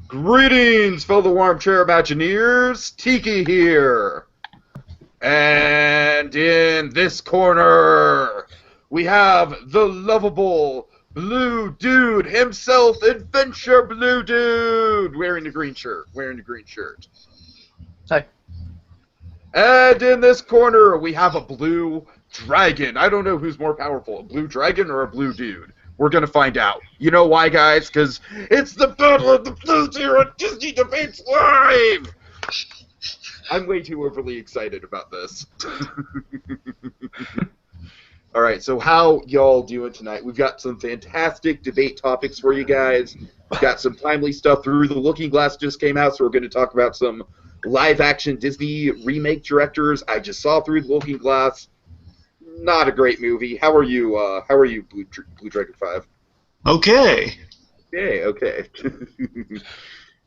Greetings, fellow armchair Imagineers. Tiki here. And in this corner, we have the lovable Blue Dude himself, Adventure Blue Dude, wearing the green shirt. Hi. And in this corner, we have a blue dragon. I don't know who's more powerful, a blue dragon or a blue dude. We're going to find out. You know why, guys? Because it's the Battle of the Blues here on Disney Debates Live! I'm way too overly excited about this. Alright, so how y'all doing tonight? We've got some fantastic debate topics for you guys. We've got some timely stuff. Through the Looking Glass just came out, so we're going to talk about some live-action Disney remake directors. I just saw Through the Looking Glass. Not a great movie. How are you, BlueDragonFive? Okay. Okay.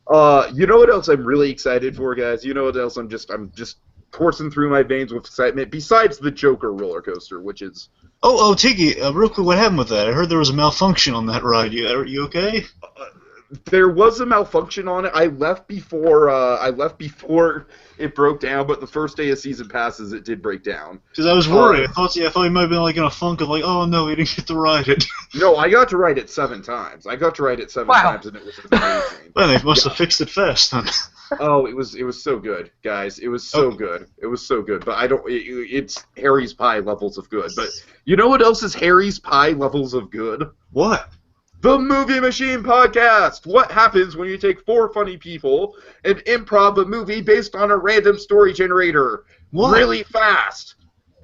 You know what else I'm really excited for, guys? You know what else I'm just coursing through my veins with excitement, besides the Joker roller coaster, which is... Oh, Tiki, real quick, what happened with that? I heard there was a malfunction on that ride. Are you okay? There was a malfunction on it. I left before it broke down, but the first day of season passes, it did break down. Because I was worried. I thought you might have been like in a funk of like, oh no, we didn't get to ride it. No, I got to ride it 7 times. Wow. Times, and it was amazing. Well, they must have fixed it fast then. Oh, it was so good, guys. It was so good. It was so good. But it's Harry's Pie levels of good. But you know what else is Harry's Pie levels of good? What? The Movie Machine Podcast! What happens when you take 4 funny people and improv a movie based on a random story generator really fast?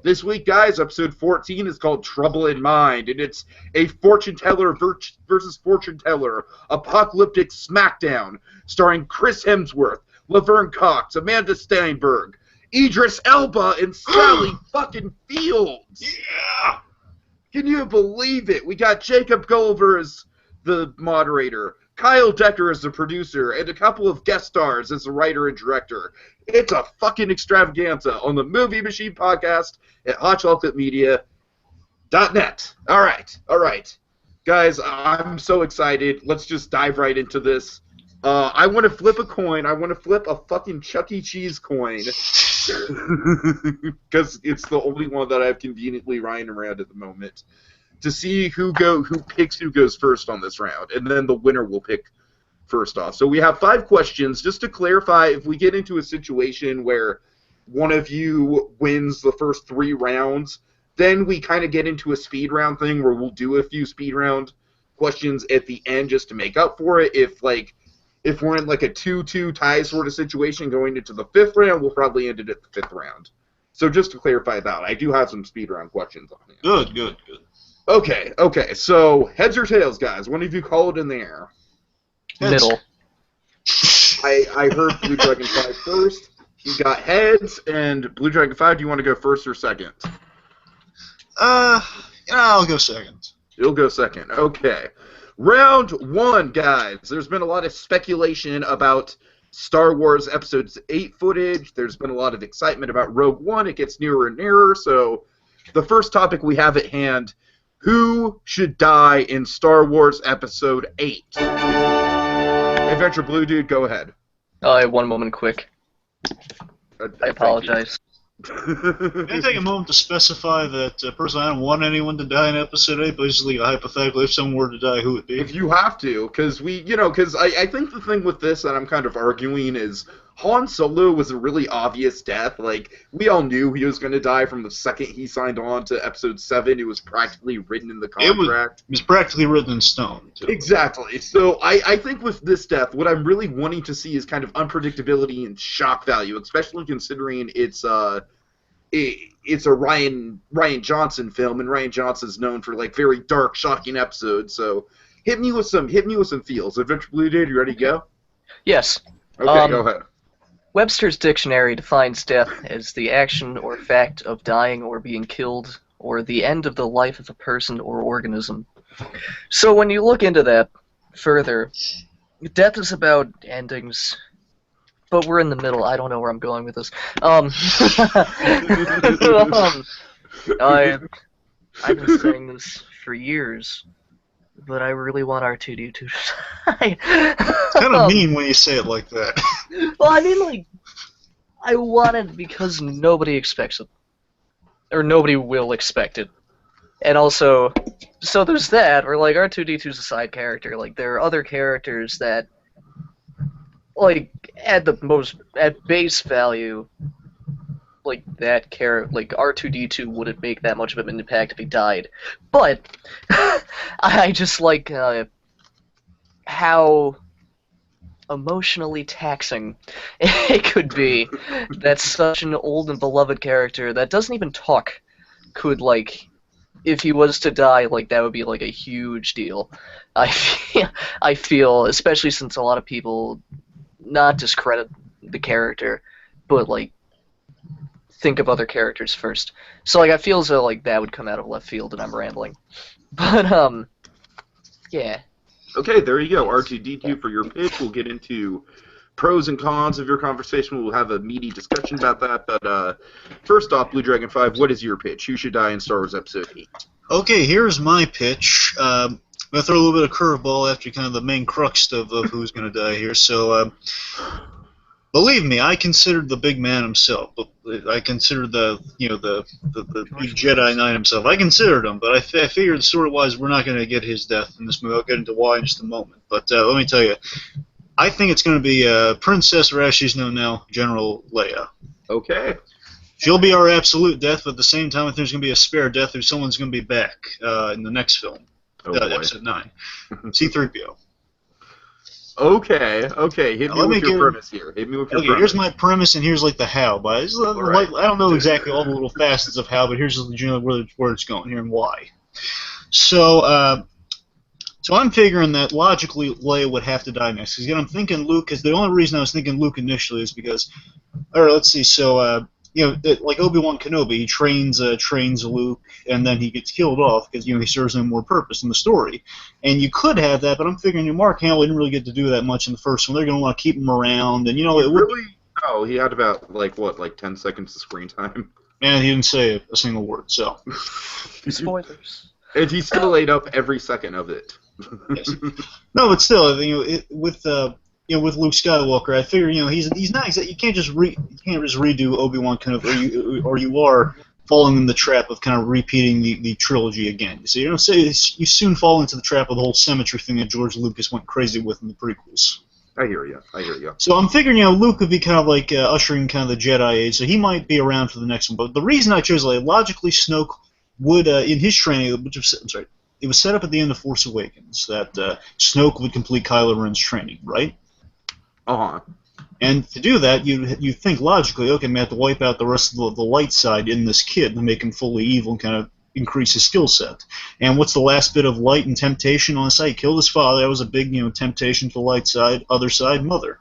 This week, guys, episode 14 is called Trouble in Mind, and it's a fortune teller versus fortune teller apocalyptic smackdown starring Chris Hemsworth, Laverne Cox, Amanda Steinberg, Idris Elba, and Sally fucking Fields! Yeah! Can you believe it? We got Jacob Gulliver as the moderator, Kyle Decker as the producer, and a couple of guest stars as the writer and director. It's a fucking extravaganza on the Movie Machine Podcast at hotchocolatemedia.net. All right. Guys, I'm so excited. Let's just dive right into this. I want to flip a coin. I want to flip a fucking Chuck E. Cheese coin. Because it's the only one that I have conveniently lying around at the moment, to see who picks who goes first on this round, and then the winner will pick first off. So we have 5 questions. Just to clarify, if we get into a situation where one of you wins the first 3 rounds, then we kind of get into a speed round thing where we'll do a few speed round questions at the end just to make up for it. If we're in like a 2-2 tie sort of situation going into the 5th round, we'll probably end it at the 5th round. So just to clarify that, I do have some speed round questions on here. Good. Okay, so heads or tails, guys? One of you call it in the air. Heads. Middle. I heard BlueDragonFive first. You got heads, and BlueDragonFive, do you want to go first or second? I'll go second. You'll go second. Okay. Round 1, guys. There's been a lot of speculation about Star Wars Episode 8 footage. There's been a lot of excitement about Rogue One. It gets nearer and nearer. So the first topic we have at hand, who should die in Star Wars Episode 8? Adventure Blue Dude, go ahead. One moment quick. I apologize. Can I take a moment to specify that personally I don't want anyone to die in Episode 8, but basically hypothetically, if someone were to die, who would it be? If you have to, because I think the thing with this that I'm kind of arguing is Han Solo was a really obvious death. Like, we all knew he was going to die from the second he signed on to Episode 7. It was practically written in the contract. It was practically written in stone, too. Exactly. So I think with this death, what I'm really wanting to see is kind of unpredictability and shock value, especially considering it's a Ryan Johnson film, and Ryan Johnson's known for like very dark, shocking episodes. So hit me with some feels. Adventure Blue Dude, you ready to go? Yes. Okay, go ahead. Webster's dictionary defines death as the action or fact of dying or being killed, or the end of the life of a person or organism. So when you look into that further, death is about endings, but we're in the middle. I don't know where I'm going with this. I've been saying this for years. but I really want R2D2 to die. It's kind of mean when you say it like that. Well, I mean, like, I want it because nobody expects it. Or nobody will expect it. And also, so there's that, or like R2D2's a side character. Like, there are other characters that, like, at base value, like that like R2D2 wouldn't make that much of an impact if he died. But I just like how emotionally taxing it could be that such an old and beloved character that doesn't even talk could, like, if he was to die, like, that would be like a huge deal. I feel, especially since a lot of people not discredit the character, but like think of other characters first. So like I feel as though like that would come out of left field and I'm rambling. But yeah. Okay, there you go. R2D2 for your pitch. We'll get into pros and cons of your conversation. We'll have a meaty discussion about that. But first off, BlueDragonFive, what is your pitch? Who should die in Star Wars Episode 8? Okay, here's my pitch. I'm going to throw a little bit of curveball after kind of the main crux of who's going to die here. So, believe me, I considered the big man himself. I considered the big Jedi Knight himself. I considered him, but I figured story-wise we're not going to get his death in this movie. I'll get into why in just a moment. But let me tell you, I think it's going to be Princess, or as she's known now, General Leia. Okay. She'll be our absolute death, but at the same time, if there's going to be a spare death, or someone's going to be back in the next film, Episode 9. C-3PO. Okay. Hit me with your premise here. Here's my premise, and here's like the how. But I don't know exactly all the little facets of how, but here's generally where it's going here and why. So, so I'm figuring that logically Leia would have to die next. Because again, I'm thinking Luke. Because the only reason I was thinking Luke initially is because, all right, let's see. So, like Obi-Wan Kenobi, he trains Luke, and then he gets killed off because he serves no more purpose in the story. And you could have that, but I'm figuring Mark Hamill didn't really get to do that much in the first one. They're going to want to keep him around, and it would. Really? Oh, he had about like 10 seconds of screen time. And he didn't say a single word. So. Spoilers. And he still ate up every second of it. Yes. No, but still, with Luke Skywalker, I figure he's not exactly. You can't just redo Obi-Wan Kenobi, or you are falling in the trap of kind of repeating the trilogy again. So you soon fall into the trap of the whole symmetry thing that George Lucas went crazy with in the prequels. I hear you. So I'm figuring Luke would be kind of like ushering kind of the Jedi age, so he might be around for the next one. But the reason I chose logically Snoke would in his training, it was set up at the end of Force Awakens that Snoke would complete Kylo Ren's training, right? Uh-huh. And to do that, you think logically, okay, we have to wipe out the rest of the light side in this kid and make him fully evil and kind of increase his skill set. And what's the last bit of light and temptation on the side? He killed his father. That was a big, temptation to the light side. Other side, mother.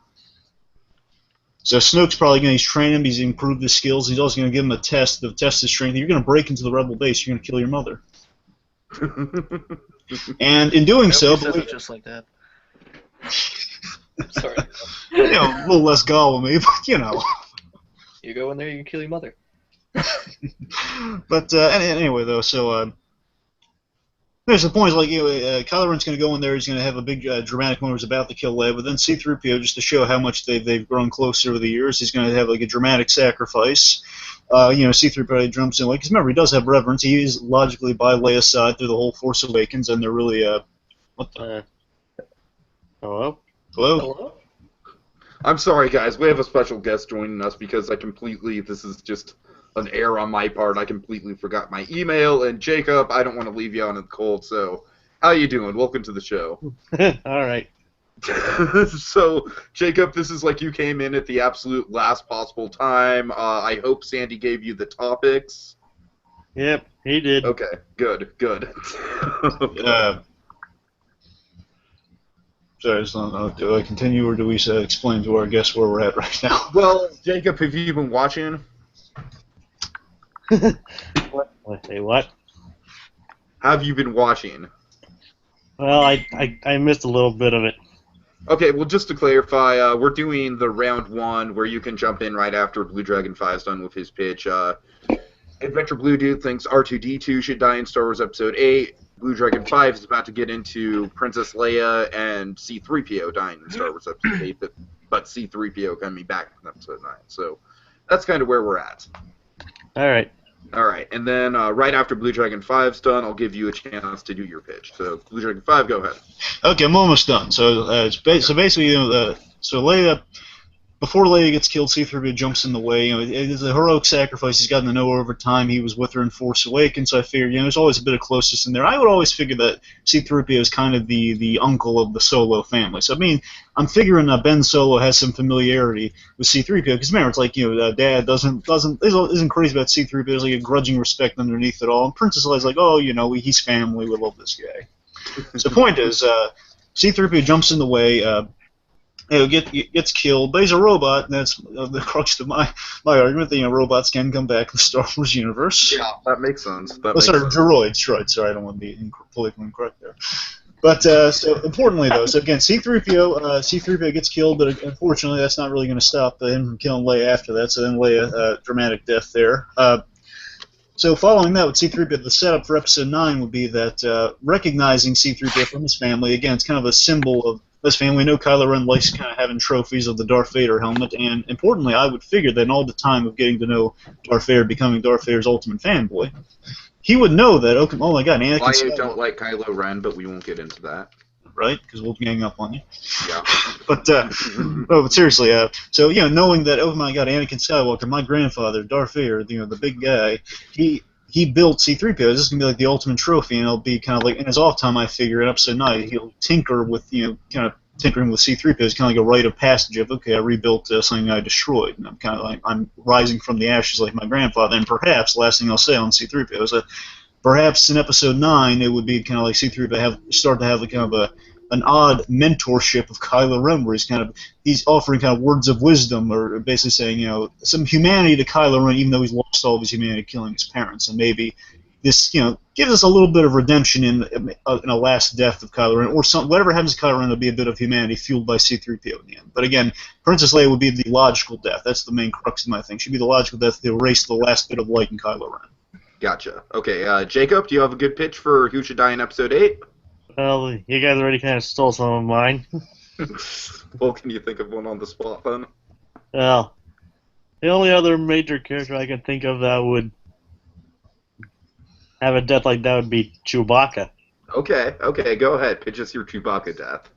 So Snoke's probably he's trained him. He's improved his skills. He's also going to give him a test to test his strength. You're going to break into the rebel base. You're going to kill your mother. And in doing so, just like that. Sorry. A little less Gollum-y, but You go in there, you can kill your mother. But anyway, though, so there's the point. Is like Kylo Ren's going to go in there. He's going to have a big dramatic moment. He's about to kill Leia, but then C-3PO, just to show how much they've grown closer over the years, he's going to have like a dramatic sacrifice. C-3PO jumps in, because remember, he does have reverence. He is logically by Leia's side through the whole Force Awakens, and they're really what the Hello? Hello? I'm sorry, guys. We have a special guest joining us because this is just an error on my part. I completely forgot my email. And Jacob, I don't want to leave you out in the cold, so how you doing? Welcome to the show. All right. So, Jacob, this is like you came in at the absolute last possible time. I hope Sandy gave you the topics. Yep, he did. Okay, good. Sorry, do I continue or do we explain to our guests where we're at right now? Well, Jacob, have you been watching? What? Say what? Have you been watching? Well, I missed a little bit of it. Okay, well, just to clarify, we're doing the round one where you can jump in right after BlueDragonFive's done with his pitch. Adventure Blue Dude thinks R2-D2 should die in Star Wars Episode 8. BlueDragonFive is about to get into Princess Leia and C-3PO dying in Star Wars Episode 8, but C-3PO coming back in Episode 9. So that's kind of where we're at. All right. All right, and then right after BlueDragonFive's done, I'll give you a chance to do your pitch. So BlueDragonFive, go ahead. Okay, I'm almost done. So so basically, so Leia. Before Leia gets killed, C-3PO jumps in the way. It is a heroic sacrifice. He's gotten to know her over time. He was with her in Force Awakens, so I figured, there's always a bit of closeness in there. I would always figure that C-3PO is kind of the uncle of the Solo family. So, I'm figuring Ben Solo has some familiarity with C-3PO, because remember, it's like, Dad isn't crazy about C-3PO. There's like a grudging respect underneath it all. And Princess Leia's like, oh, he's family. We love this guy. So the point is, C-3PO jumps in the way. Gets killed, but he's a robot, and that's the crux of my argument that robots can come back in the Star Wars universe. Yeah, that makes sense. Droids, right? Sorry, I don't want to be politically incorrect there. But so importantly, though, so again, C-3PO gets killed, but unfortunately, that's not really going to stop him from killing Leia after that. So then Leia, dramatic death there. So following that with C-3PO, the setup for Episode 9 would be that recognizing C-3PO from his family, again, it's kind of a symbol of this family. We know Kylo Ren likes kind of having trophies of the Darth Vader helmet, and importantly, I would figure that in all the time of getting to know Darth Vader, becoming Darth Vader's ultimate fanboy, he would know that, oh my god, Anakin Skywalker. I don't like Kylo Ren, but we won't get into that. Right? Because we'll gang up on you. Yeah. But seriously, so knowing that, oh my god, Anakin Skywalker, my grandfather, Darth Vader, the big guy, he built C-3PO. This is gonna be like the ultimate trophy, and it'll be kind of like in his off time. I figure in Episode 9 he'll tinker with kind of tinkering with C-3PO is kind of like a rite of passage of, okay, I rebuilt something I destroyed, and I'm kind of like I'm rising from the ashes like my grandfather. And perhaps last thing I'll say on C-3PO is that perhaps in Episode 9 it would be kind of like C-3PO start to have like kind of an odd mentorship of Kylo Ren, where he's offering kind of words of wisdom, or basically saying, some humanity to Kylo Ren, even though he's lost all of his humanity killing his parents, and maybe this, gives us a little bit of redemption in a last death of Kylo Ren, or whatever happens to Kylo Ren, there'll be a bit of humanity fueled by C-3PO in the end. But again, Princess Leia would be the logical death. That's the main crux of my thing. She'd be the logical death to erase the last bit of light in Kylo Ren. Gotcha. Okay, Jacob, do you have a good pitch for who should die in Episode 8? Well, you guys already kind of stole some of mine. Well, can you think of one on the spot, then? Well, the only other major character I can think of that would have a death like that would be Chewbacca. Okay, go ahead. Pitch us your Chewbacca death.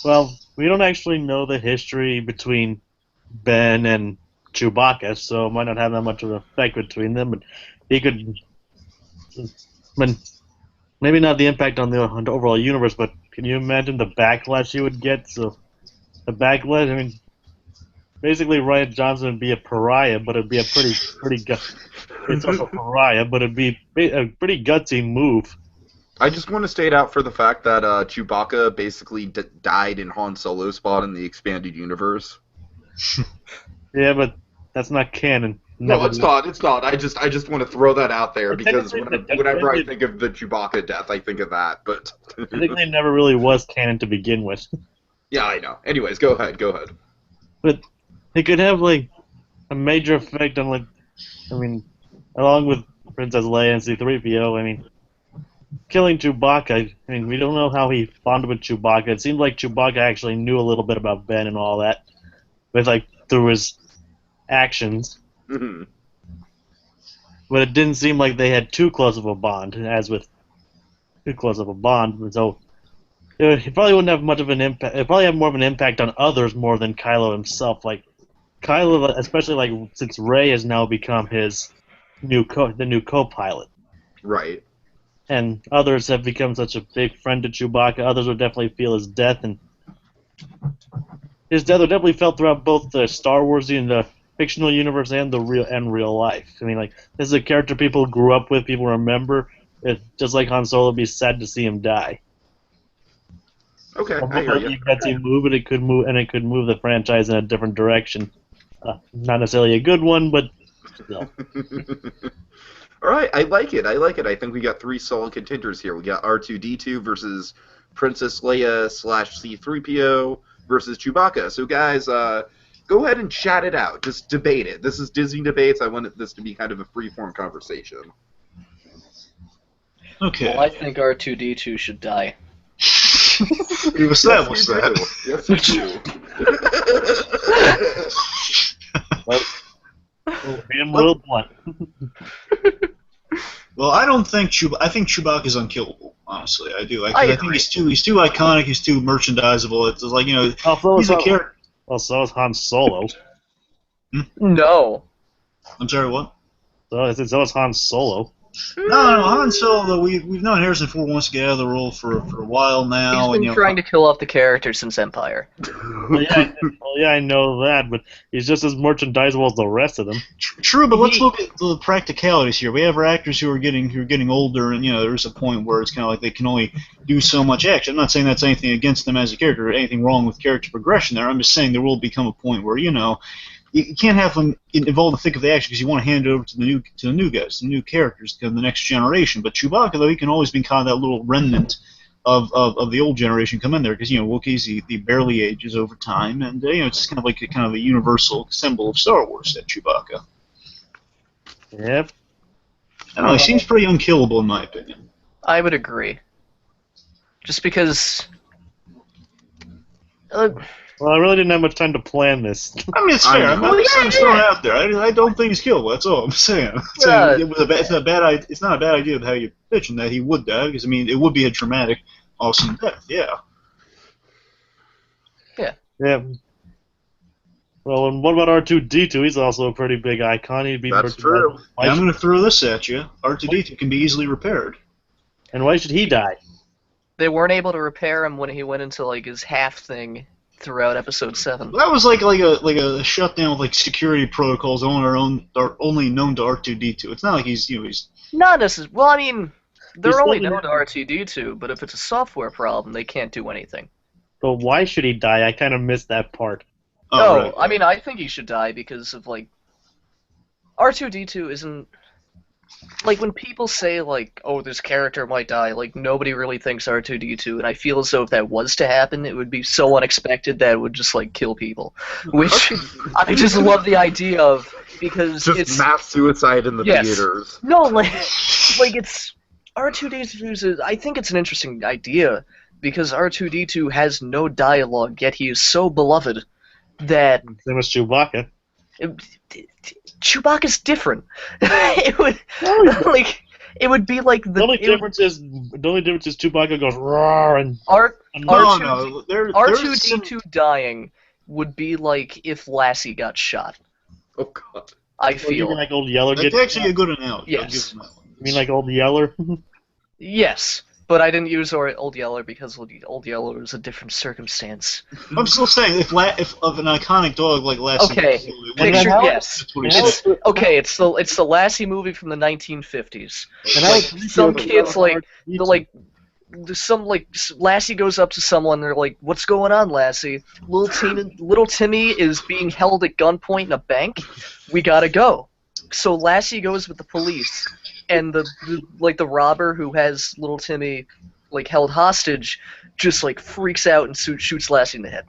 Well, we don't actually know the history between Ben and Chewbacca, so it might not have that much of an effect between them, but he could... Maybe not the impact on the overall universe, but can you imagine the backlash he would get? So, the backlash, basically Rian Johnson would be a pariah, but it'd be a it's also a pariah, but it'd be a pretty gutsy move. I just want to state out for the fact that Chewbacca basically died in Han Solo's spot in the expanded universe. Yeah, but that's not canon. No, it's not. It's not. I just want to throw that out there because whenever I think of the Chewbacca death, I think of that. But I think it never really was canon to begin with. Yeah, I know. Anyways, go ahead. But it could have like a major effect on along with Princess Leia and C-3PO. Killing Chewbacca. We don't know how he bonded with Chewbacca. It seemed like Chewbacca actually knew a little bit about Ben and all that, with through his actions. Mm-hmm. But it didn't seem like they had too close of a bond, so it probably wouldn't have much of an impact. It probably have more of an impact on others more than Kylo himself. Like Kylo, especially since Rey has now become his new co-pilot. Right. And others have become such a big friend to Chewbacca. Others would definitely feel his death, and his death would definitely felt throughout both the Star Wars and the fictional universe and the real life. This is a character people grew up with, people remember. Just like Han Solo, it'd be sad to see him die. Okay, I hear you. It could move the franchise in a different direction. Not necessarily a good one, but still. All right, I like it. I think we got 3 solid contenders here. We got R2-D2 versus Princess Leia / C-3PO versus Chewbacca. So, guys, go ahead and chat it out. Just debate it. This is Disney Debates. I want this to be kind of a free-form conversation. Okay. Well, I think R2-D2 should die. We've established that. Yes, we do. Well, being a little blunt. Well, I don't think I think Chewbacca's unkillable. Honestly, I do. I think agree. he's too iconic. He's too merchandisable. It's like, you know, he's a character. Well, so is Han Solo. No. I'm sorry, what? So is Han Solo. No, Han Solo. We've known Harrison Ford wants to get out of the role for a while now. He's been trying to kill off the character since Empire. Well, yeah, I know that, but he's just as merchandisable as the rest of them. True, but let's look at the practicalities here. We have our actors who are getting older, and there's a point where it's kind of like they can only do so much action. I'm not saying that's anything against them as a character or anything wrong with character progression there. I'm just saying there will become a point where you can't have them involved in the thick of the action because you want to hand it over to the new guys, the new characters, the next generation. But Chewbacca, though, he can always be kind of that little remnant of the old generation come in there because Wookiees he barely ages over time, and it's just kind of a universal symbol of Star Wars, that Chewbacca. Yep. I don't know, he seems pretty unkillable in my opinion. I would agree. Just because. Well, I really didn't have much time to plan this. I mean, it's fair. I'm not saying it's thrown out there. I don't think he's killable. That's all I'm saying. It's not a bad idea of how you're pitching that he would die, because it would be a dramatic, awesome death. Yeah. Yeah. Yeah. Well, and what about R2-D2? He's also a pretty big icon. He'd be That's true. Yeah, I'm going to throw this at you. R2-D2 can be easily repaired. And why should he die? They weren't able to repair him when he went into his half thing throughout Episode 7. That was like a shutdown with security protocols are only known to R2-D2. It's not like he's Not necessarily. Well, I mean, they're He's only still known to R2-D2, but if it's a software problem, they can't do anything. But why should he die? I kind of missed that part. Oh, right. I mean, I think he should die because of R2-D2 isn't. When people say, oh, this character might die, nobody really thinks R2-D2, and I feel as though if that was to happen, it would be so unexpected that it would just, kill people. Which I just love the idea of, because just it's... mass suicide in the theaters. No, it's... R2-D2 I think it's an interesting idea, because R2-D2 has no dialogue, yet he is so beloved that... Same as Chewbacca. Chewbacca's different. It would it would be like the only difference is Chewbacca goes roar and R2-D2 dying would be like if Lassie got shot. Oh God. I feel you mean like Old Yeller that's actually a good analogy. Yes. You mean like Old Yeller? Yes. But I didn't use Old Yeller because Old Yeller was a different circumstance. I'm still saying, if of an iconic dog like Lassie... Okay, picture, yes. It's the Lassie movie from the 1950s. Some kids, Lassie goes up to someone, they're like, "What's going on, Lassie? Little Timmy is being held at gunpoint in a bank. We gotta go." So Lassie goes with the police. And the robber who has little Timmy held hostage just freaks out and shoots Lassie in the head.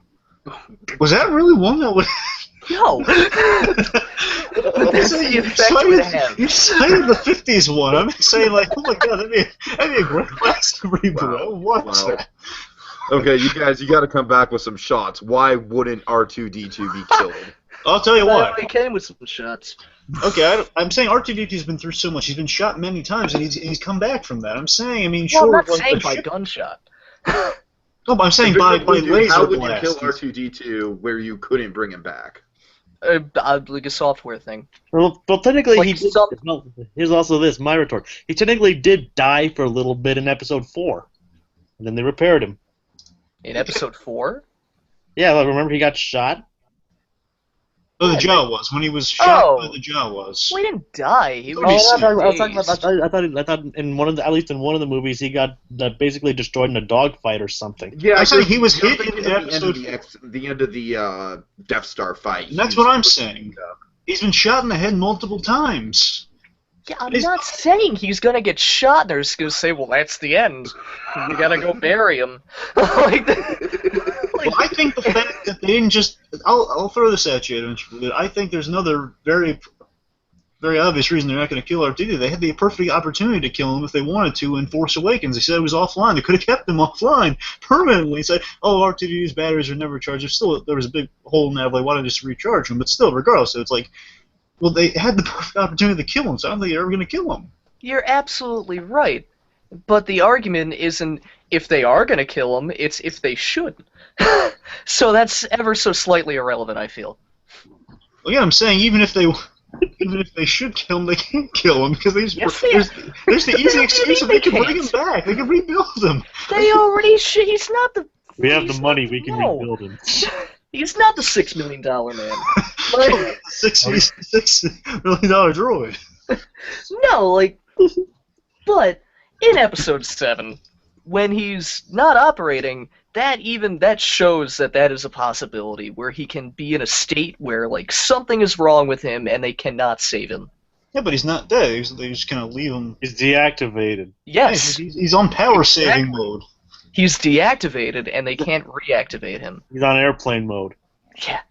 Was that really one that would? No. That's the effect it would have. You cited the '50s one. I'm saying oh my God, that'd be a great Lassie reboot. Watch that. Okay, you guys, you got to come back with some shots. Why wouldn't R2-D2 be killed? I'll tell you what. He came with some shots. Okay, I'm saying R2-D2's been through so much. He's been shot many times, and he's come back from that. I'm saying, Well, I'm not saying by gunshot. No, but I'm saying by laser How would you blast. kill R2-D2 where you couldn't bring him back? Like a software thing. Well, technically he did. Here's also this, my retort. He technically did die for a little bit in Episode 4. And then they repaired him. In Episode 4? Yeah, remember he got shot? Oh, the Jawas. When he was shot by the Jawas. Well, he didn't die. He was I thought in at least in one of the movies he got basically destroyed in a dogfight or something. Yeah, I said he was hit in the end of the Death Star fight. And that's what I'm saying. He's been shot in the head multiple times. Yeah, I'm not saying he's gonna get shot and they're just gonna say, well, that's the end. We gotta go bury him. Well, I think the fact that they didn't just... I'll throw this at you. I think there's another very obvious reason they're not going to kill R2D2. They had the perfect opportunity to kill him if they wanted to in Force Awakens. They said it was offline. They could have kept him offline permanently. Said, "Oh, R2D2's batteries are never charged." There was a big hole in that. They wanted to just recharge him, but still, regardless, so it's like, well, they had the perfect opportunity to kill him, so I don't think they're ever going to kill him. You're absolutely right. But the argument isn't if they are going to kill him, it's if they should. So that's ever so slightly irrelevant, I feel. Well, yeah, I'm saying even if they should kill him, they can't kill him because there's the easy excuse that they can bring him back. They can rebuild him. They already should. He's not the... We have the money, we can rebuild him. He's not the $6 million man. Like, $6 million droid. No, like... But in Episode 7, when he's not operating, that shows that is a possibility, where he can be in a state where, like, something is wrong with him and they cannot save him. Yeah, but he's not dead. They just kind of leave him. He's deactivated. Yes. Yeah, he's on power-saving mode. He's deactivated and they can't reactivate him. He's on airplane mode. Yeah.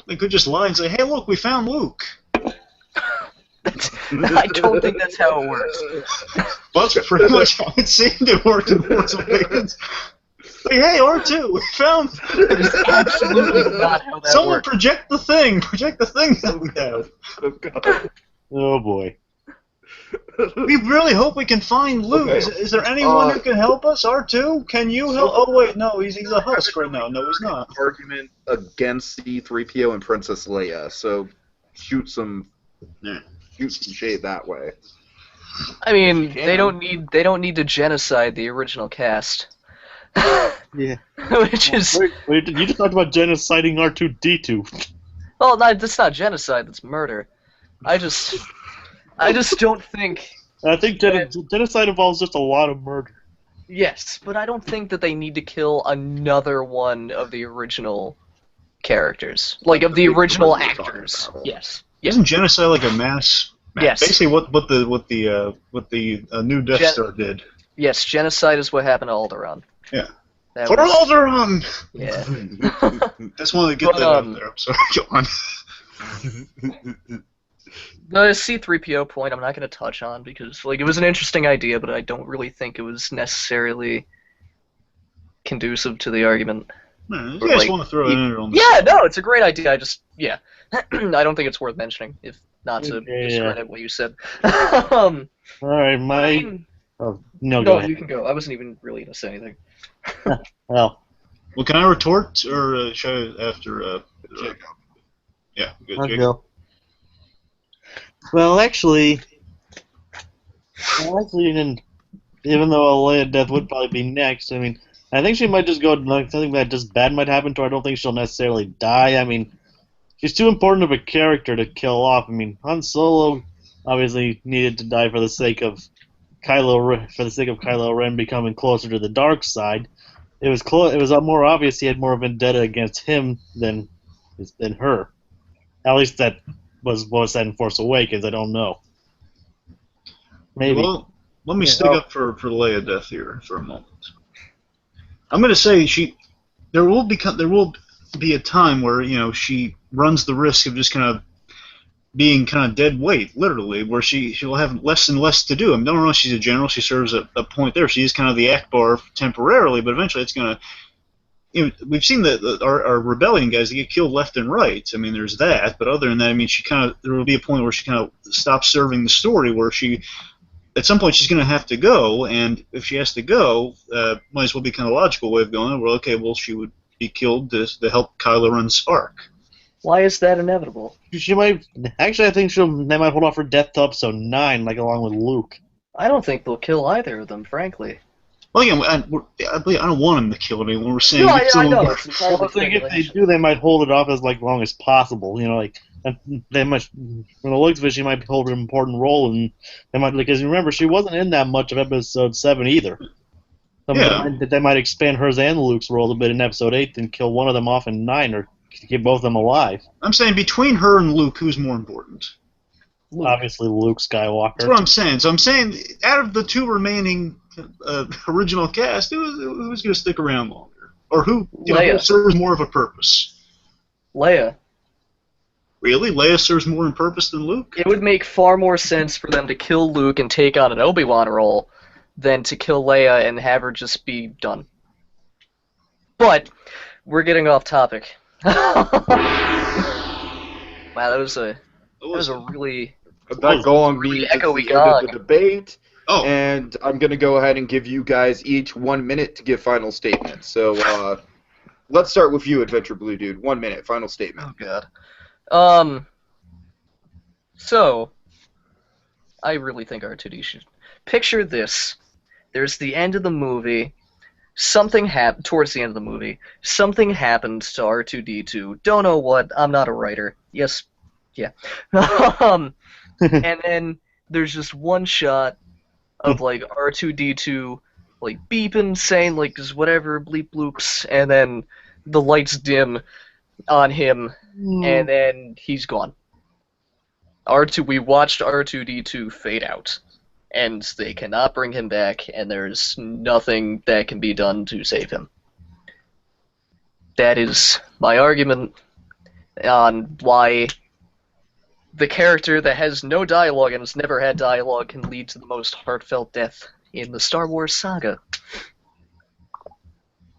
They could just lie and say, "Hey, look, we found Luke." I don't think that's how it works. Well, that's pretty much how it seemed to work in Force Awakens. Like, hey, R2, we found... That is absolutely not how that Someone works. project the thing that we have. Oh boy. We really hope we can find Luke. Okay. Is there anyone who can help us, R2? Can you help? Oh, wait, no, he's a husk right now. No, he's not. Argument against C-3PO and Princess Leia, so shoot some shade that way. I mean, they don't need to genocide the original cast. Yeah. Which is... Wait, you just talked about genociding R2D2. Well, no, that's not genocide, that's murder. I just don't think... I think genocide involves just a lot of murder. Yes, but I don't think that they need to kill another one of the original characters. Like, of the original actors. Yes. Isn't genocide like a mass? Yes. Basically, what the new Death Star did. Yes, genocide is what happened to Alderaan. Yeah. That For was- Alderaan! Yeah. Just wanted to get that out there. I'm sorry, go on. The C-3PO point I'm not going to touch on because, like, it was an interesting idea, but I don't really think it was necessarily conducive to the argument. Man, Or, you guys like, want to throw it in there on the Yeah, no, it's a great idea. I just, yeah. I don't think it's worth mentioning, if not to discredit what you said. Alright, Oh, no, go ahead. You can go. I wasn't even really going to say anything. Well, can I retort, or should I after... Yeah, good, I'll Jake. go. Well, actually, even though a Leia death would probably be next, I mean, I think she might just go, like, something that just bad might happen to her. I don't think she'll necessarily die. I mean, she's too important of a character to kill off. I mean, Han Solo obviously needed to die for the sake of Kylo Ren becoming closer to the dark side. It was more obvious he had more vendetta against him than her. At least that was what was said in Force Awakens. I don't know. Maybe. Well, let me stick up for Leia death here for a moment. I'm going to say there will be a time where she runs the risk of just kind of being kind of dead weight, literally, where she'll have less and less to do. I mean, don't know if she's a general. She serves a point there. She is kind of the Akbar temporarily, but eventually it's going to. We've seen our rebellion guys, they get killed left and right. I mean, there's that, but other than that, I mean, there will be a point where she kind of stops serving the story, where at some point she's going to have to go, and if she has to go, might as well be kind of logical way of going. Well, okay, she would be killed to help Kylo Ren's arc. Why is that inevitable? She might. Actually, I think they might hold off her death to Episode 9, like along with Luke. I don't think they'll kill either of them, frankly. Well, again, I don't want him to kill anyone. We're saying No, I know. It's Well, entirely I think if they speculation. do, they might hold it off as long as possible. They might. From the looks of it, she might hold an important role, and they might, because remember, she wasn't in that much of Episode 7 either. They might expand hers and Luke's role a bit in Episode 8, and kill one of them off in 9, or keep both of them alive. I'm saying between her and Luke, who's more important? Luke. Obviously, Luke Skywalker. That's what I'm saying. So I'm saying, out of the two remaining original cast, who's going to stick around longer? Or who Leia. serves more of a purpose? Leia. Really? Leia serves more in purpose than Luke? It would make far more sense for them to kill Luke and take on an Obi-Wan role than to kill Leia and have her just be done. But we're getting off topic. Wow, that was a really That gong means it's echoey the end of the gong. debate. Oh. And I'm going to go ahead and give you guys each 1 minute to give final statements. So let's start with you, Adventure Blue Dude. 1 minute, final statement. Oh god. So I really think R2D should picture this. There's the end of the movie. Something happened towards the end of the movie. Something happened to R2D2. Don't know what. I'm not a writer. Yes. Yeah. And then there's just one shot of like R2D2 like beeping, saying like just whatever bleep bloops, and then the lights dim on him, and then he's gone. We watched R2D2 fade out, and they cannot bring him back, and there's nothing that can be done to save him. That is my argument on why the character that has no dialogue and has never had dialogue can lead to the most heartfelt death in the Star Wars saga.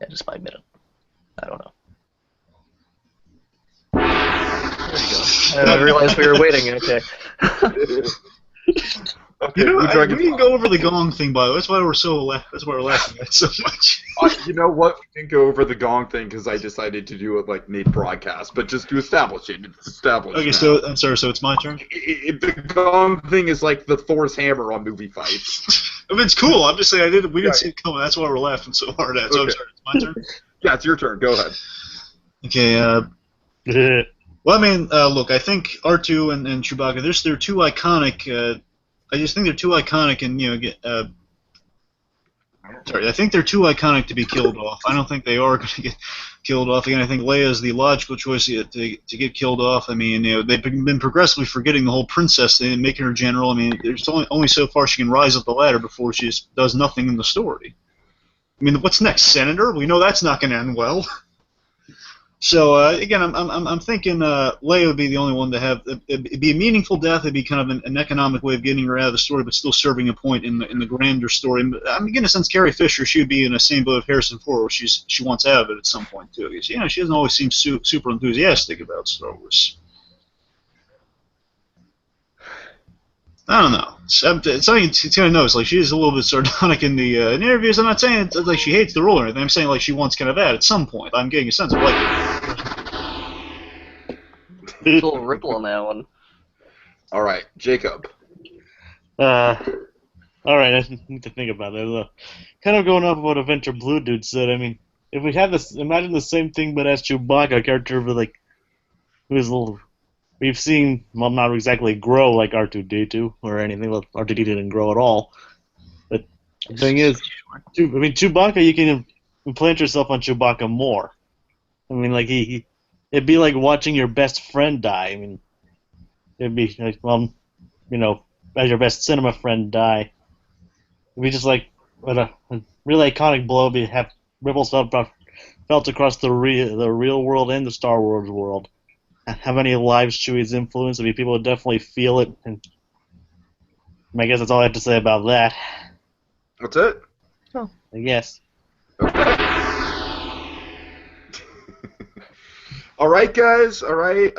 That is my minute. I don't know. There you go. I realized we were waiting. Okay. Okay, we didn't go over the gong thing, by the way. That's why we're laughing at it so much. You know what? We didn't go over the gong thing because I decided to do it like mid-broadcast, but just to establish it. It's established. Okay, now. so I'm sorry. So it's my turn. The gong thing is like the Thor's hammer on movie fights. I mean, it's cool. I'm just saying we didn't see it coming. That's why we're laughing so hard at it. So I'm sorry. It's my turn. Yeah, it's your turn. Go ahead. Okay. Well, I mean, look, I think R2 and Chewbacca, they're too iconic. I just think they're too iconic, and I think they're too iconic to be killed off. I don't think they are going to get killed off again. I think Leia is the logical choice to get killed off. I mean, they've been progressively forgetting the whole princess thing and making her general. I mean, there's only so far she can rise up the ladder before she just does nothing in the story. I mean, what's next, Senator? We know that's not going to end well. So again, I'm thinking Leia would be the only one to have. It'd be a meaningful death. It'd be kind of an economic way of getting her out of the story, but still serving a point in the grander story. I'm getting a sense Carrie Fisher, she would be in the same boat of Harrison Ford, where she wants out of it at some point too. Because she doesn't always seem super enthusiastic about Star Wars. I don't know. It's something to kind of notice. Like, she is a little bit sardonic in the interviews. I'm not saying it's like she hates the role or anything. I'm saying like she wants kind of that at some point. I'm getting a sense of like. A little ripple on that one. All right, Jacob. All right, I need to think about that. Kind of going off of what Adventure Blue Dude said. I mean, if we have this, imagine the same thing, but as Chewbacca, a character with like, who's a little. We've seen, well, not exactly grow like R2D2 or anything. Well, R2D2 didn't grow at all. But the thing is, Chewbacca, you can implant yourself on Chewbacca more. I mean, like, it'd be like watching your best friend die. I mean, it'd be like, well, as your best cinema friend die. It'd be just like, what a really iconic blow. Have ripples felt across the real world and the Star Wars world. How many lives Chewie's influenced? I mean, people would definitely feel it. And I guess that's all I have to say about that. That's it? Oh, I guess. Okay. All right, guys. All right.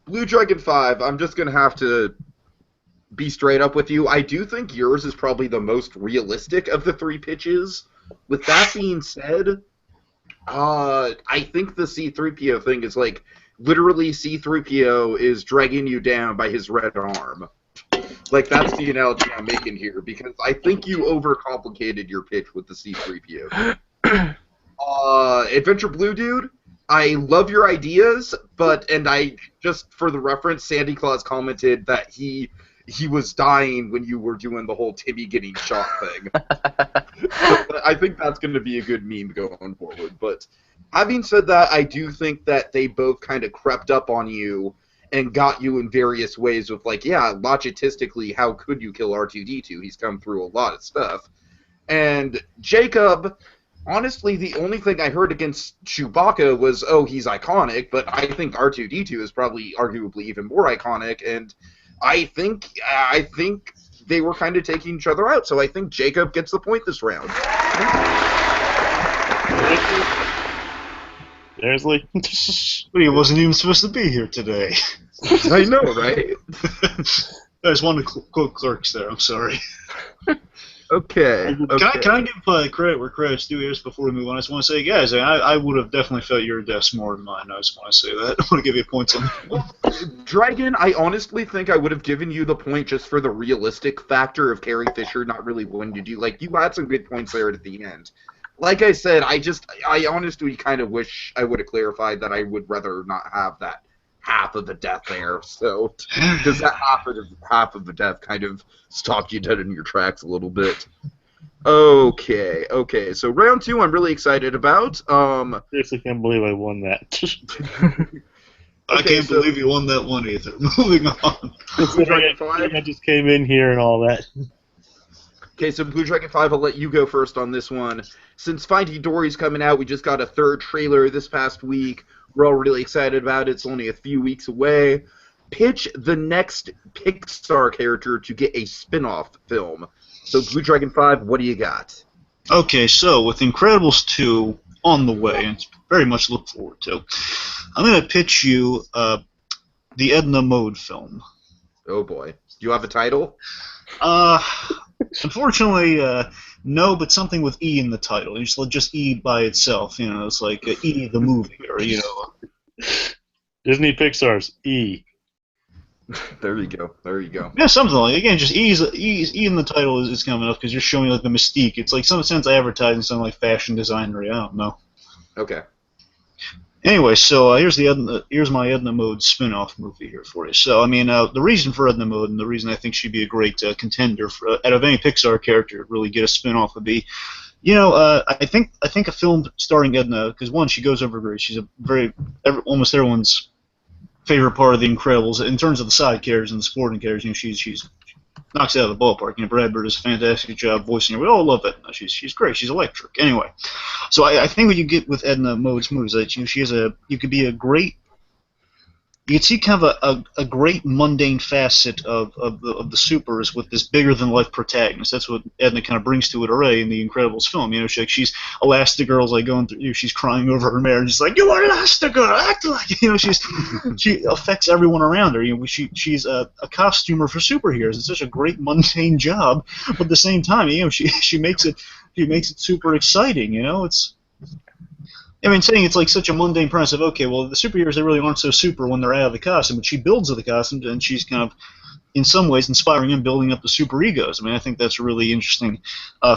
BlueDragonFive, I'm just going to have to be straight up with you. I do think yours is probably the most realistic of the three pitches. With that being said, I think the C-3PO thing is like, literally C-3PO is dragging you down by his red arm. Like, that's the analogy I'm making here, because I think you overcomplicated your pitch with the C-3PO. Adventure Blue Dude, I love your ideas, and I, just for the reference, Sandy Claus commented that he was dying when you were doing the whole Timmy getting shot thing. I think that's going to be a good meme going forward. But having said that, I do think that they both kind of crept up on you and got you in various ways with, like, yeah, logistically, how could you kill R2-D2? He's come through a lot of stuff. And Jacob, honestly, the only thing I heard against Chewbacca was, oh, he's iconic, but I think R2-D2 is probably arguably even more iconic, and I think they were kind of taking each other out, so I think Jacob gets the point this round. Seriously? But he wasn't even supposed to be here today. I know, right? I just wanted to quote Clerks there. I'm sorry. Okay. Can I give credit where credit's due here before we move on? I just want to say, guys, I would have definitely felt your deaths more than mine. I just want to say that. I want to give you points on that. Well, Dragon, I honestly think I would have given you the point just for the realistic factor of Carrie Fisher not really wanting to do. Like, you had some good points there at the end. Like I said, I honestly kind of wish I would have clarified that I would rather not have that half of the death there, so because that half of the death kind of stopped you dead in your tracks a little bit. Okay, so round 2 I'm really excited about. Seriously, can't believe I won that. I can't believe you won that one either. Moving on. I just came in here and all that. Okay, so BlueDragonFive, I'll let you go first on this one. Since Finding Dory's coming out, we just got a 3rd trailer this past week. We're all really excited about it. It's only a few weeks away. Pitch the next Pixar character to get a spin-off film. So, BlueDragonFive, what do you got? Okay, so with Incredibles 2 on the way, and it's very much to look forward to, I'm going to pitch you the Edna Mode film. Oh boy. Do you have a title? Unfortunately, no, but something with E in the title. Just E by itself, you know, it's like E the movie, or, you know. Disney Pixar's E. There you go. Yeah, something like, again, just E in the title is coming up because you're showing like the mystique. It's like some sense advertising, something like fashion designer. I don't know. Okay. Anyway, so here's my Edna Mode spin-off movie here for you. So, I mean, the reason for Edna Mode and the reason I think she'd be a great contender for, out of any Pixar character to really get a spin-off would be, you know, I think a film starring Edna, because one, she goes over great. She's almost everyone's favorite part of The Incredibles in terms of the side characters and the supporting characters. You know, she's knocks it out of the ballpark. You know, Brad Bird does a fantastic job voicing her. We all love Edna. She's great. She's electric. Anyway, so I think what you get with Edna Mode's movies, that you could be a great. You could see kind of a great mundane facet of the supers with this bigger than life protagonist. That's what Edna kind of brings to it already in the Incredibles film. You know, she's Elastigirl's like going through. You know, she's crying over her marriage. She's like, "You are Elastigirl, act like." You know, she affects everyone around her. You know, she's a costumer for superheroes. It's such a great mundane job, but at the same time, you know, she makes it super exciting. You know, I mean, saying it's like such a mundane premise of, okay, well, the superheroes, they really aren't so super when they're out of the costume, but she builds the costume, and she's kind of, in some ways, inspiring and building up the super egos. I mean, I think that's a really interesting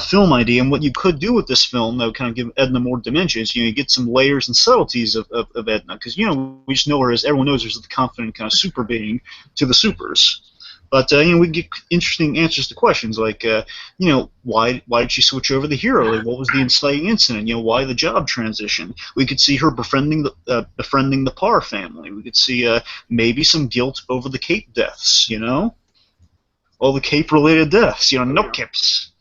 film idea, and what you could do with this film that would kind of give Edna more dimensions, you know, you get some layers and subtleties of Edna, because, you know, we just know her as, everyone knows her as the confident kind of super being to the supers. But, you know, we get interesting answers to questions like, you know, why did she switch over the hero? Like, what was the inciting incident? You know, why the job transition? We could see her befriending the Parr family. We could see maybe some guilt over the Cape deaths, you know? All the Cape-related deaths, you know, no Capes.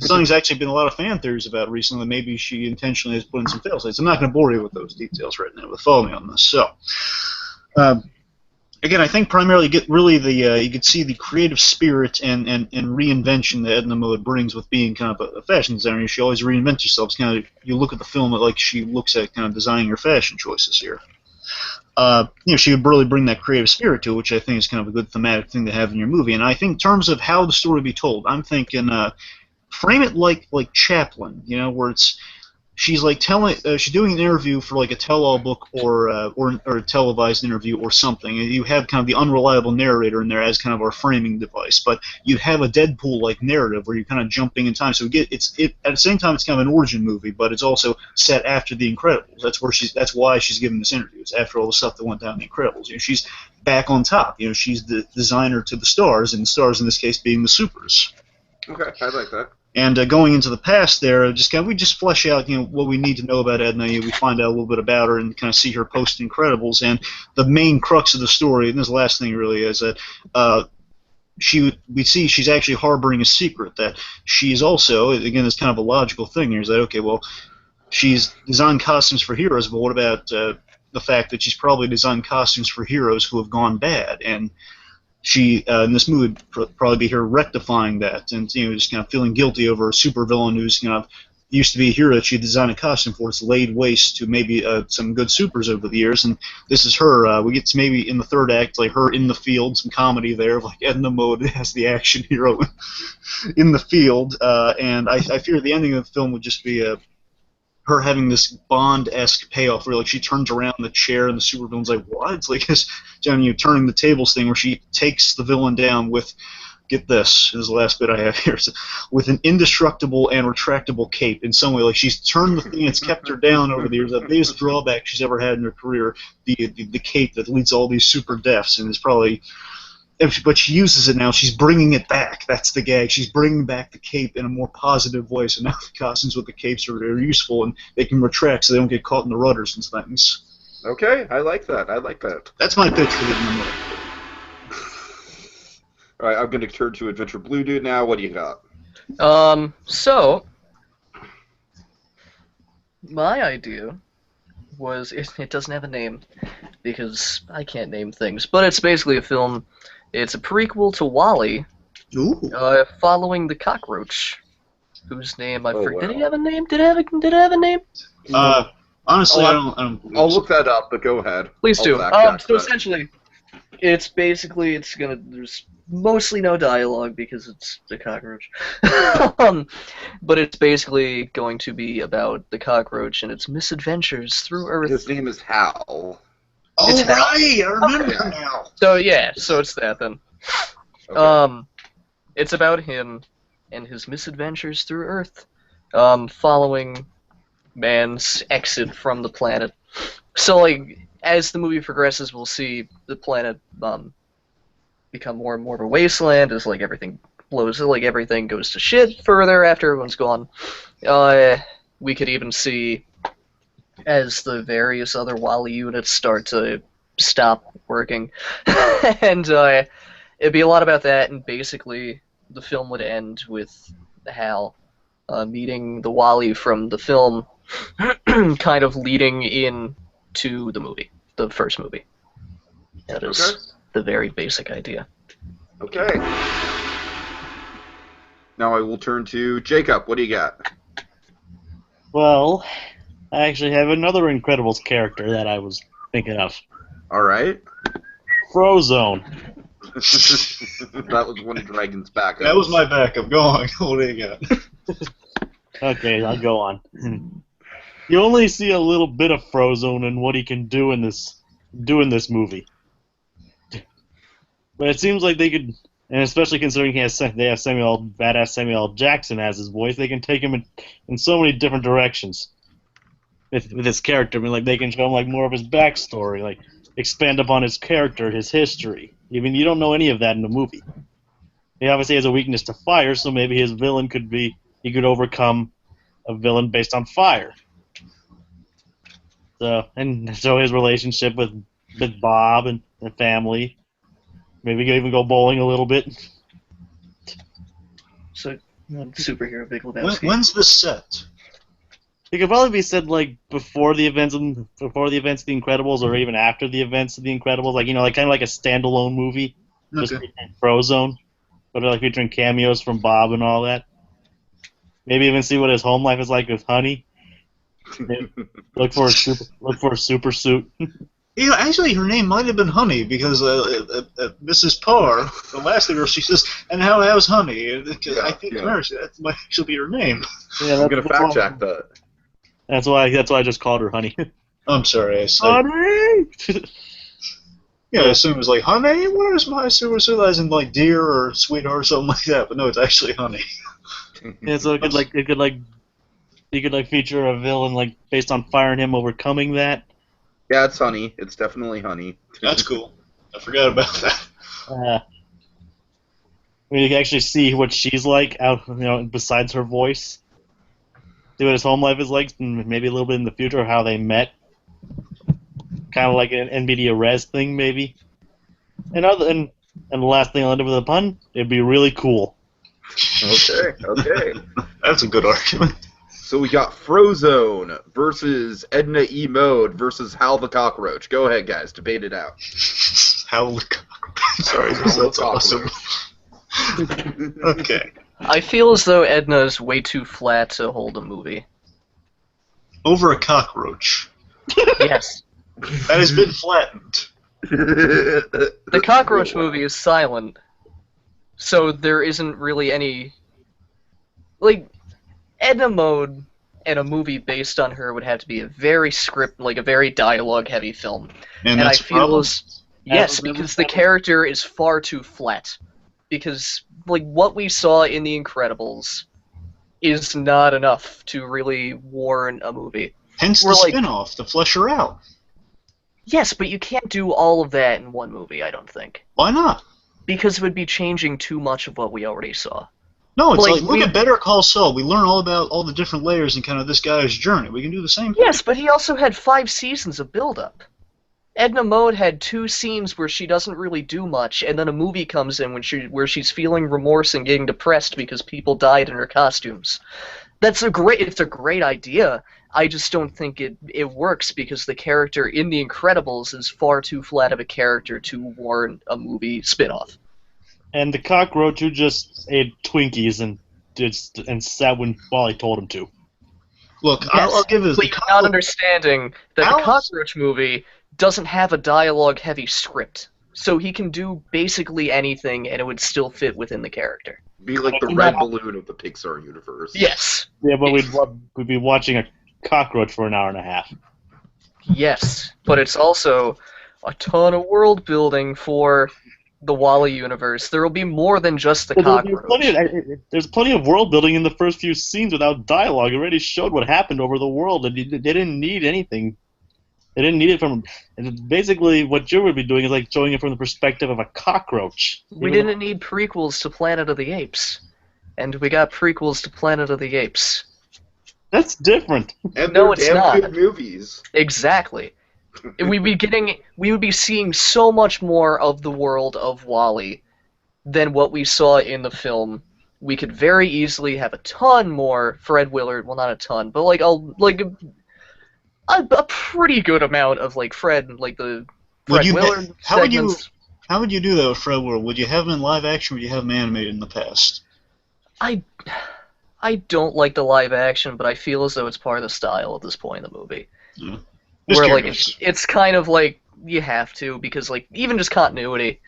Something's actually been a lot of fan theories about recently. Maybe she intentionally has put in some fail states. I'm not going to bore you with those details right now, but follow me on this. So, again, I think primarily you get really you could see the creative spirit and reinvention that Edna Mode brings with being kind of a fashion designer. She always reinvents herself. It's kind of, you look at the film like she looks at kind of designing her fashion choices here. You know, she would really bring that creative spirit to it, which I think is kind of a good thematic thing to have in your movie. And I think in terms of how the story would be told, I'm thinking frame it like Chaplin, you know, where she's like she's doing an interview for like a tell-all book or a televised interview or something, and you have kind of the unreliable narrator in there as kind of our framing device. But you have a Deadpool-like narrative where you're kind of jumping in time. So at the same time it's kind of an origin movie, but it's also set after The Incredibles. That's why she's giving this interview. It's after all the stuff that went down in The Incredibles. You know, she's back on top. You know, she's the designer to the stars, and the stars in this case being the supers. Okay, I like that. And going into the past there, we just flesh out, you know, what we need to know about Edna. You know, we find out a little bit about her and kind of see her post Incredibles. And the main crux of the story, and this is the last thing really, is that we see she's actually harboring a secret that she's also, again, it's kind of a logical thing here, is that, okay, well, she's designed costumes for heroes, but what about the fact that she's probably designed costumes for heroes who have gone bad? And she, in this movie, would probably be her rectifying that, and just kind of feeling guilty over a supervillain who's used to be a hero that she designed a costume for. It's laid waste to maybe some good supers over the years, and this is her. We get to maybe in the third act, like her in the field, some comedy there, like Edna Mode as the action hero in the field, and I fear the ending of the film would just be her having this Bond-esque payoff where like she turns around in the chair and the supervillain's like, what? It's like this turning the tables thing where she takes the villain down with, get this is the last bit I have here, with an indestructible and retractable cape in some way. Like she's turned the thing that's kept her down over the years, the biggest drawback she's ever had in her career, the cape that leads all these super deaths, and is probably, but she uses it now. She's bringing it back. That's the gag. She's bringing back the cape in a more positive way. So now the costumes with the capes are useful, and they can retract so they don't get caught in the rudders and things. Okay, I like that. I like that. That's my pitch for the movie. All right, I'm going to turn to Adventure Blue Dude now. What do you got? So my idea was it doesn't have a name because I can't name things, but it's basically a film. It's a prequel to WALL-E, following the cockroach, whose name I forget. Wow. Did he have a name? Did it have a name? Honestly, I don't. I'll look that up, but go ahead. Please do. I'll So essentially, there's mostly no dialogue because it's the cockroach. But it's basically going to be about the cockroach and its misadventures through Earth. His name is Hal. Oh, It's right! I remember now. So yeah, so it's that then. Okay. It's about him and his misadventures through Earth, following man's exit from the planet. So like, as the movie progresses, we'll see the planet become more and more of a wasteland as like everything blows, like everything goes to shit further after everyone's gone. We could even see as the various other WALL-E units start to stop working, and it'd be a lot about that. And basically, the film would end with Hal meeting the WALL-E from the film, kind of leading in to the movie, the first movie. That is the very basic idea. Okay. Now I will turn to Jacob. What do you got? Well, I actually have another Incredibles character that I was thinking of. All right. Frozone. That was one of Dragon's backups. That was my backup. Go on. What do you got? Okay, I'll go on. You only see a little bit of Frozone and what he can do in this movie. But it seems like they could, and especially considering they have badass Samuel L. Jackson as his voice, they can take him in so many different directions with his character. I mean, like they can show him like more of his backstory, like expand upon his character, his history. I mean, you don't know any of that in the movie. He obviously has a weakness to fire, so maybe his villain could be he could overcome a villain based on fire. So his relationship with Bob and the family. Maybe he could even go bowling a little bit. So, superhero Big Lebowski. When's this set? It could probably be said like before the events of The Incredibles, or even after the events of The Incredibles, like like kind of like a standalone movie, just featuring Frozone, but like featuring cameos from Bob and all that. Maybe even see what his home life is like with Honey. Look for a super suit. Actually, her name might have been Honey because Mrs. Parr, the last of her, she says, "And how's Honey?" I think that might actually be her name. Yeah, I'm gonna fact check that. That's why I just called her Honey. I'm sorry, I said Honey. Yeah, I assume it was like, "Honey, where's my super suit?" As in like dear or sweetheart or something like that. But no, it's actually Honey. Yeah, so it could feature a villain like based on firing him overcoming that. Yeah, it's Honey. It's definitely Honey. That's cool. I forgot about that. You can actually see what she's like out, besides her voice. See what his home life is like, and maybe a little bit in the future, how they met. Kind of like an NVIDIA Res thing, maybe. And the last thing I'll end up with a pun, it'd be really cool. Okay. That's a good argument. So we got Frozone versus Edna E. Mode versus Hal the Cockroach. Go ahead, guys. Debate it out. Hal the Cockroach. Sorry, that's awesome. Okay. I feel as though Edna is way too flat to hold a movie. Over a cockroach. Yes. That has been flattened. The cockroach movie is silent, so there isn't really any... Like, Edna Mode and a movie based on her would have to be a very a very dialogue-heavy film. And I that's feel yes, because the character is far too flat. Because, like, what we saw in The Incredibles is not enough to really warrant a movie. Hence the spin-off, to flesh her out. Yes, but you can't do all of that in one movie, I don't think. Why not? Because it would be changing too much of what we already saw. No, it's like look at Better Call Saul. We learn all about all the different layers and kind of this guy's journey. We can do the same thing. Yes, but he also had 5 seasons of build-up. Edna Mode had 2 scenes where she doesn't really do much, and then a movie comes in where she's feeling remorse and getting depressed because people died in her costumes. It's a great idea. I just don't think it works because the character in The Incredibles is far too flat of a character to warrant a movie spin-off. And the cockroach who just ate Twinkies and sat when Wally told him to. Look, Yes, I'll give it. but you're not understanding that the cockroach movie doesn't have a dialogue-heavy script, so he can do basically anything and it would still fit within the character. Be like the red balloon of the Pixar universe. Yes. Yeah, but we'd be watching a cockroach for an hour and a half. Yes, but it's also a ton of world building for the Wally universe. There will be more than just the cockroach. There's plenty of world building in the first few scenes without dialogue. It already showed what happened over the world, and they didn't need anything. They didn't need it from... Basically, what you would be doing is like showing it from the perspective of a cockroach. We didn't need prequels to Planet of the Apes, and we got prequels to Planet of the Apes. That's different. And No, they're it's damn not. good movies. Exactly. We would be seeing so much more of the world of Wall-E than what we saw in the film. We could very easily have a ton more Fred Willard. Well, not a ton, but like a pretty good amount of like Fred, like the Fred Willard segments. How would you do that with Fred Willard? Would you have him in live action, or would you have him animated in the past? I don't like the live action, but I feel as though it's part of the style at this point in the movie. Yeah. Where like it's kind of like you have to, because like even just continuity,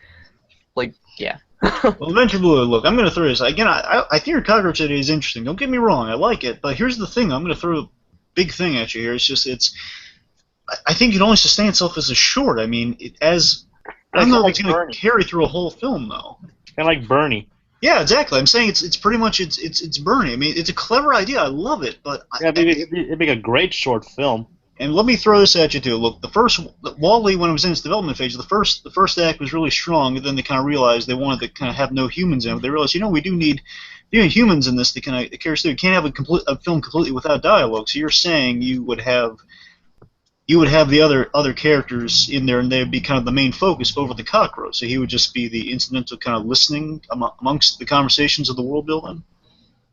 like yeah. Well, eventually, look, I'm going to throw this again. I think your cockroach idea is interesting. Don't get me wrong, I like it, but here's the thing. I'm going to throw a big thing at you here. I think it only sustain itself as a short. I mean, I don't know if it's going to carry through a whole film though. Kind of like Bernie. Yeah, exactly. I'm saying it's pretty much it's Bernie. I mean, it's a clever idea. I love it, but it'd make a great short film. And let me throw this at you too. Look, the first Wall-E, when it was in its development phase, the first act was really strong, and then they kind of realized they wanted to kind of have no humans in it. They realized, we do need humans in this to kind of carry through. You can't have a film completely without dialogue. So you're saying you would have the other characters in there, and they'd be kind of the main focus over the cockroach. So he would just be the incidental kind of listening amongst the conversations of the world building.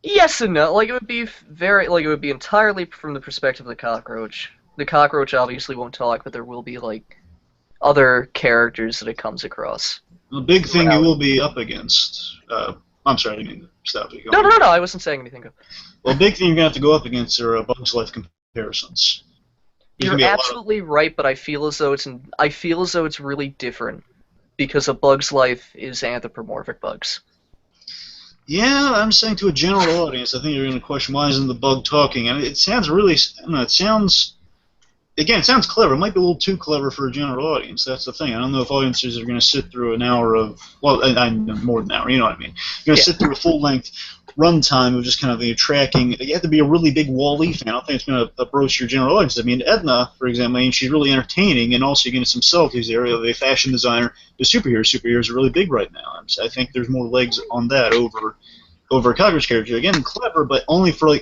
Yes and no. Like it would be entirely from the perspective of the cockroach. The cockroach obviously won't talk, but there will be like other characters that it comes across. The big thing you will be up against. I'm sorry, I didn't mean to stop you. No, I wasn't saying anything. Well, the big thing you're going to have to go up against are Bugs Life comparisons. You're absolutely right, but I feel as though it's really different because A Bug's Life is anthropomorphic bugs. Yeah, I'm saying to a general audience, I think you're going to question why isn't the bug talking, and it sounds really. I don't know, it sounds clever. It might be a little too clever for a general audience. That's the thing. I don't know if audiences are going to sit through an hour of, well, more than an hour. You know what I mean? You're going to sit through a full-length runtime of just kind of tracking. You have to be a really big Wall-E fan. I don't think it's going to approach your general audience. I mean, Edna, for example, she's really entertaining, and also you're getting some subtleties there. A fashion designer, the superheroes. Superheroes are really big right now. I think there's more legs on that over a cockroach character. Again, clever, but only for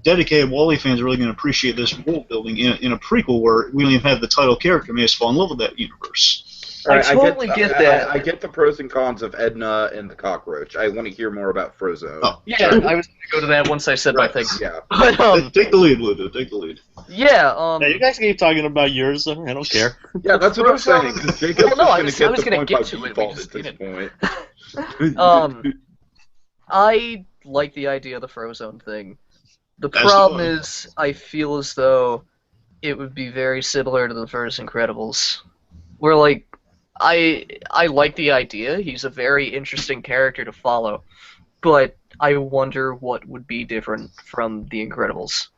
dedicated Wall-E fans are really going to appreciate this world building in a prequel where we don't even have the title character. May just fall in love with that universe. All right, I totally get that. I get the pros and cons of Edna and the cockroach. I want to hear more about Frozone. Oh, Yeah, sorry. I was going to go to that once I said my Right. thing. Yeah. But, Take the lead, BlueDude. Take the lead. yeah, Yeah, you guys keep talking about yours. I don't care. Yeah, that's what I'm saying. Frozone- Jacob's Well, no, just I going was to gonna get the get point by to it, we default just at this didn't. point. I like the idea of the Frozone thing. The As problem do I. is, I feel as though it would be very similar to the first Incredibles, where like I like the idea. He's a very interesting character to follow, but I wonder what would be different from the Incredibles.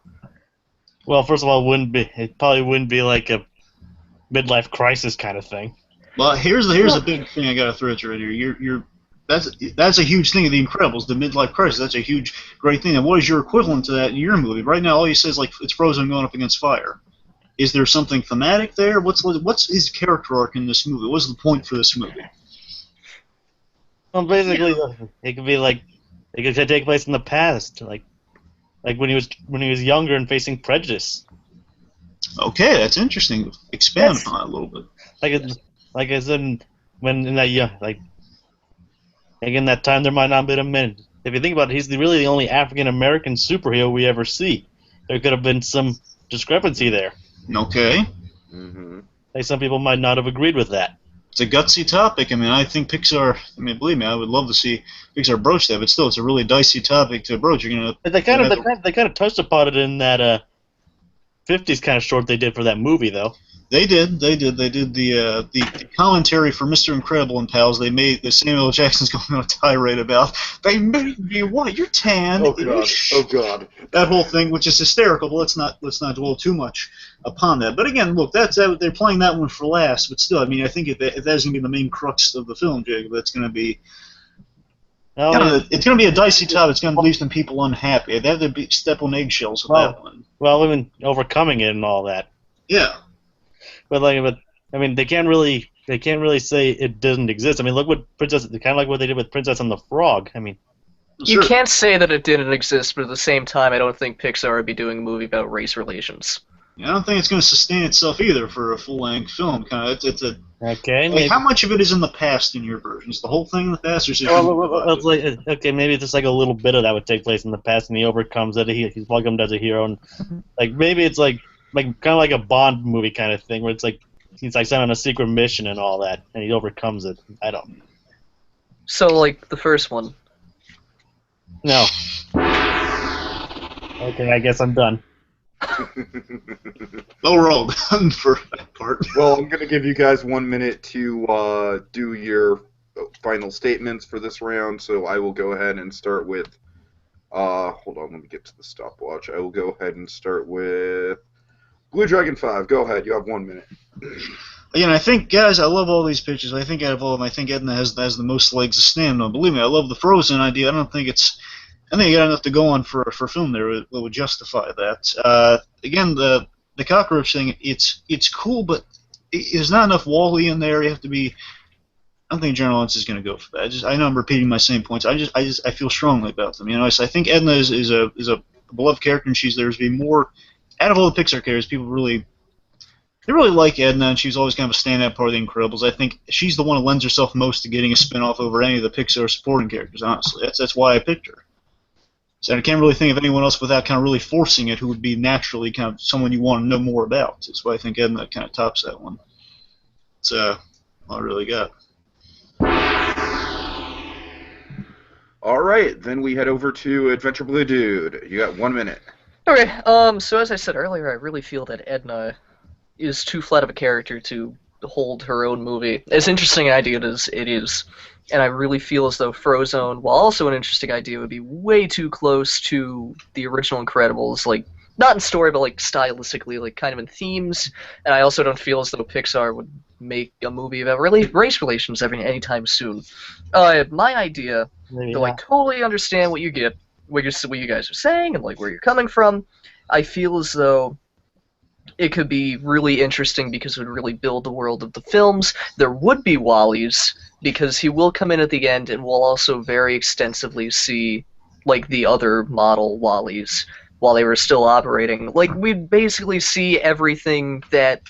Well, first of all, it probably wouldn't be like a midlife crisis kind of thing. Well, here's the big thing I got to throw at you right here. That's a huge thing of the Incredibles, the midlife crisis. That's a huge, great thing. And what is your equivalent to that in your movie? Right now, all you say is like it's Frozen going up against fire. Is there something thematic there? What's his character arc in this movie? What's the point for this movie? Well, basically, it could be like it could take place in the past, like when he was younger and facing prejudice. Okay, that's interesting. Expand Yes. on that a little bit. Like I said, when in that like in that time there might not have been a minute. If you think about it, he's really the only African American superhero we ever see. There could have been some discrepancy there. Okay. Mm-hmm. Like some people might not have agreed with that. It's a gutsy topic. I mean, I think Pixar. I mean, believe me, I would love to see Pixar broach that, but still, it's a really dicey topic to broach. You're gonna. But they kind of touched upon it in that 50s kind of short they did for that movie, though. They did the commentary for Mr. Incredible and Pals. They made the Samuel L. Jackson's going on a tirade about they made me white. You're tan. Oh god. Oh god. That whole thing, which is hysterical. But let's not dwell too much upon that. But again, look, they're playing that one for last. But still, I mean, I think if that's going to be the main crux of the film, Jacob, that's going to be. It's going to be a dicey topic. It's going to leave some people unhappy. They have to step on eggshells with that one. Well, even overcoming it and all that. Yeah. But I mean, they can't really say it doesn't exist. I mean, look what kind of like what they did with Princess and the Frog. I mean, You can't say that it didn't exist, but at the same time, I don't think Pixar would be doing a movie about race relations. I don't think it's going to sustain itself either for a full-length film. Kind of, it's a. okay. Like, how much of it is in the past in your version? Is the whole thing in the past, or is it? It's like, okay, maybe just like a little bit of that would take place in the past, and he overcomes it. He's welcomed as a hero, and like maybe it's like kind of like a Bond movie kind of thing, where it's like he's like sent on a secret mission and all that, and he overcomes it. I don't. So, like the first one. No. Okay, I guess I'm done. Oh, we're all done for that part. Well, I'm going to give you guys 1 minute to do your final statements for this round, so I will go ahead and start with... hold on, let me get to the stopwatch. I will go ahead and start with... BlueDragonFive, go ahead. You have 1 minute. Again, I think, guys, I love all these pictures. I think out of all of them, I think Edna has the most legs to stand on. Believe me, I love the Frozen idea. I think you got enough to go on for film there that would justify that. Again, the cockroach thing, it's cool, but there's not enough Wall-E in there. You have to be. I don't think General Lance is going to go for that. I know I'm repeating my same points. I feel strongly about them. You know, I think Edna is a beloved character, and there's be more. Out of all the Pixar characters, people really like Edna, and she's always kind of a standout part of the Incredibles. I think she's the one who lends herself most to getting a spin-off over any of the Pixar supporting characters, honestly. That's why I picked her. So I can't really think of anyone else without kind of really forcing it who would be naturally kind of someone you want to know more about. That's why I think Edna kind of tops that one. That's all I really got. All right, then we head over to Adventure Blue Dude. You got 1 minute. Okay, so as I said earlier, I really feel that Edna is too flat of a character to hold her own movie. As interesting an idea as it is, and I really feel as though Frozone, while also an interesting idea, would be way too close to the original Incredibles, like, not in story, but like stylistically, like kind of in themes, and I also don't feel as though Pixar would make a movie about race relations anytime soon. My idea, Maybe though I not. totally understand what you guys are saying and like where you're coming from, I feel as though it could be really interesting because it would really build the world of the films. There would be Wallies because he will come in at the end, and we'll also very extensively see like the other model Wallies while they were still operating. Like we'd basically see everything that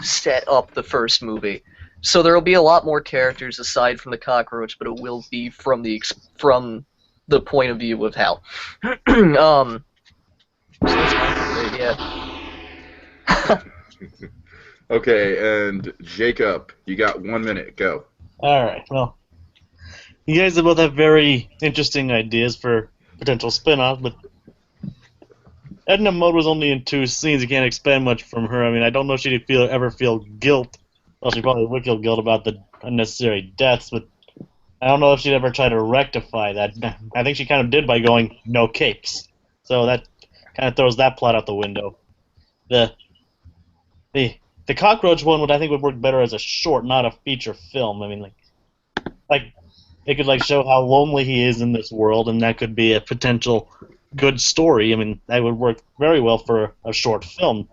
set up the first movie. So there will be a lot more characters aside from the cockroach, but it will be from the point of view of Hal. So that's my theory, yeah. Okay, and Jacob, you got 1 minute. Go. Alright, well, you guys both have very interesting ideas for potential spin-off, but Edna Mode was only in 2 scenes. You can't expect much from her. I mean, I don't know if she'd ever feel guilt. Well, she probably would feel guilt about the unnecessary deaths, but I don't know if she'd ever try to rectify that. I think she kind of did by going, no capes. So that kind of throws that plot out the window. The cockroach one I think would work better as a short, not a feature film. I mean, like it could show how lonely he is in this world, and that could be a potential good story. I mean, that would work very well for a short film,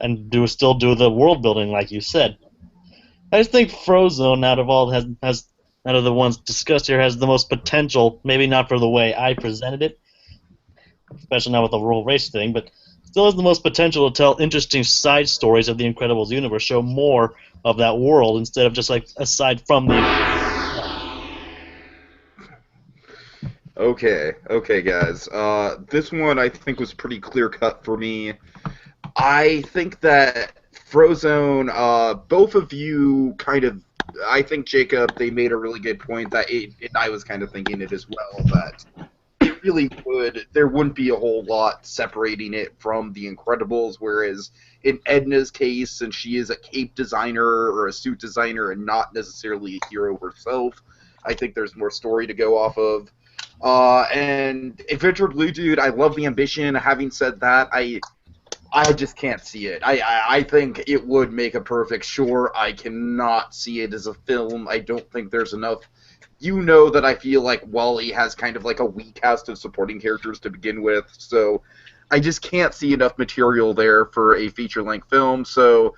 and still do the world building like you said. I just think Frozone, out of the ones discussed here, has the most potential. Maybe not for the way I presented it, especially not with the rural race thing, but still has the most potential to tell interesting side stories of the Incredibles universe, show more of that world instead of just aside from the. Okay, guys. This one I think was pretty clear cut for me. I think that Frozone, both of you kind of. I think Jacob, they made a really good point that I was kind of thinking it as well, that it really there wouldn't be a whole lot separating it from The Incredibles, whereas in Edna's case, since she is a cape designer or a suit designer and not necessarily a hero herself, I think there's more story to go off of. And Adventure Blue Dude, I love the ambition. Having said that, I just can't see it. I think it would make a perfect sure. I cannot see it as a film. I don't think there's enough. You know that I feel like Wall-E has kind of like a weak cast of supporting characters to begin with, so I just can't see enough material there for a feature-length film. So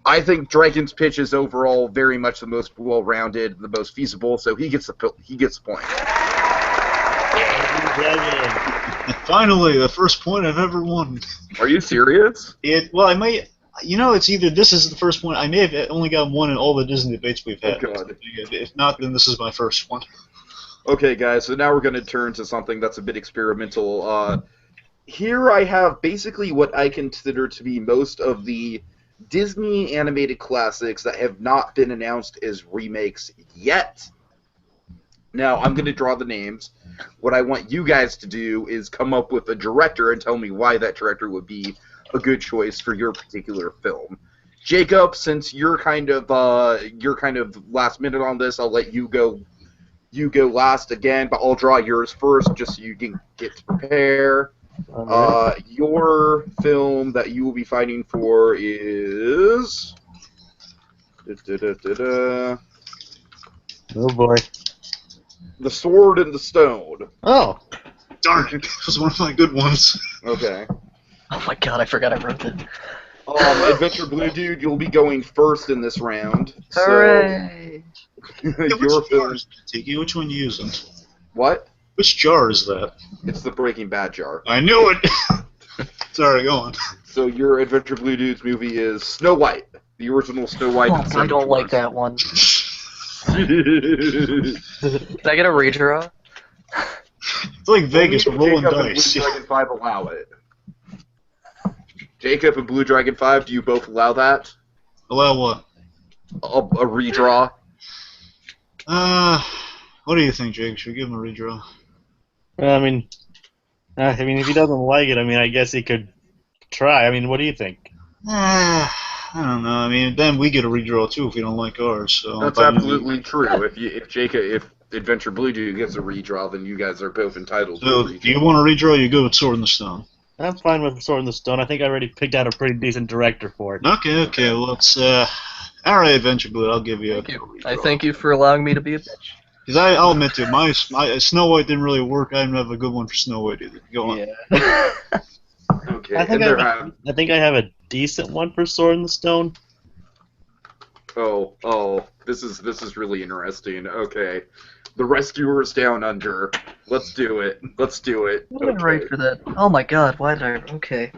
I think Dragon's pitch is overall very much the most well-rounded, the most feasible. So he gets the point. Finally, the first point I've ever won. Are you serious? Well, I may. It's either this is the first one. I may have only got one in all the Disney debates we've had. Oh, God. If not, then this is my first one. Okay, guys, so now we're going to turn to something that's a bit experimental. Here I have basically what I consider to be most of the Disney animated classics that have not been announced as remakes yet. Now, I'm going to draw the names. What I want you guys to do is come up with a director and tell me why that director would be a good choice for your particular film. Jacob, since you're kind of last minute on this, I'll let you go. You go last again, but I'll draw yours first just so you can get to prepare. Your film that you will be fighting for is. Oh boy. The Sword and the Stone. Oh. Darn it. That was one of my good ones. Okay. Oh my god, I forgot I wrote that. Adventure Blue Dude, you'll be going first in this round. Hooray! So, your film. Tiki, which one you using? What? Which jar is that? It's the Breaking Bad jar. I knew it! Sorry, go on. So your Adventure Blue Dude's movie is Snow White. The original Snow White. Oh, I don't like that one. Did I get a redraw? It's like Vegas, we're rolling Jacob dice. And BlueDragonFive allow it. Jacob and BlueDragonFive, do you both allow that? Allow what? A redraw? What do you think, Jake? Should we give him a redraw? I mean, if he doesn't like it, I guess he could try. I mean, what do you think? I don't know. I mean, then we get a redraw too if we don't like ours. So that's absolutely true. If Adventure Blue Dude gets a redraw, then you guys are both entitled to a redraw. If you want a redraw, you go with Sword in the Stone. I'm fine with Sword in the Stone. I think I already picked out a pretty decent director for it. Okay. Well, let's. All right, Adventure Blue. I'll give you. Thank you. I thank you for allowing me to be a bitch. Because I'll admit to it, my Snow White didn't really work. I didn't have a good one for Snow White either. Go on. Yeah. Okay. I think I have a decent one for Sword in the Stone. Oh, this is really interesting. Okay. The Rescuers Down Under. Let's do it. Let's do it. What did I write for that? Oh my god, why did I... Okay.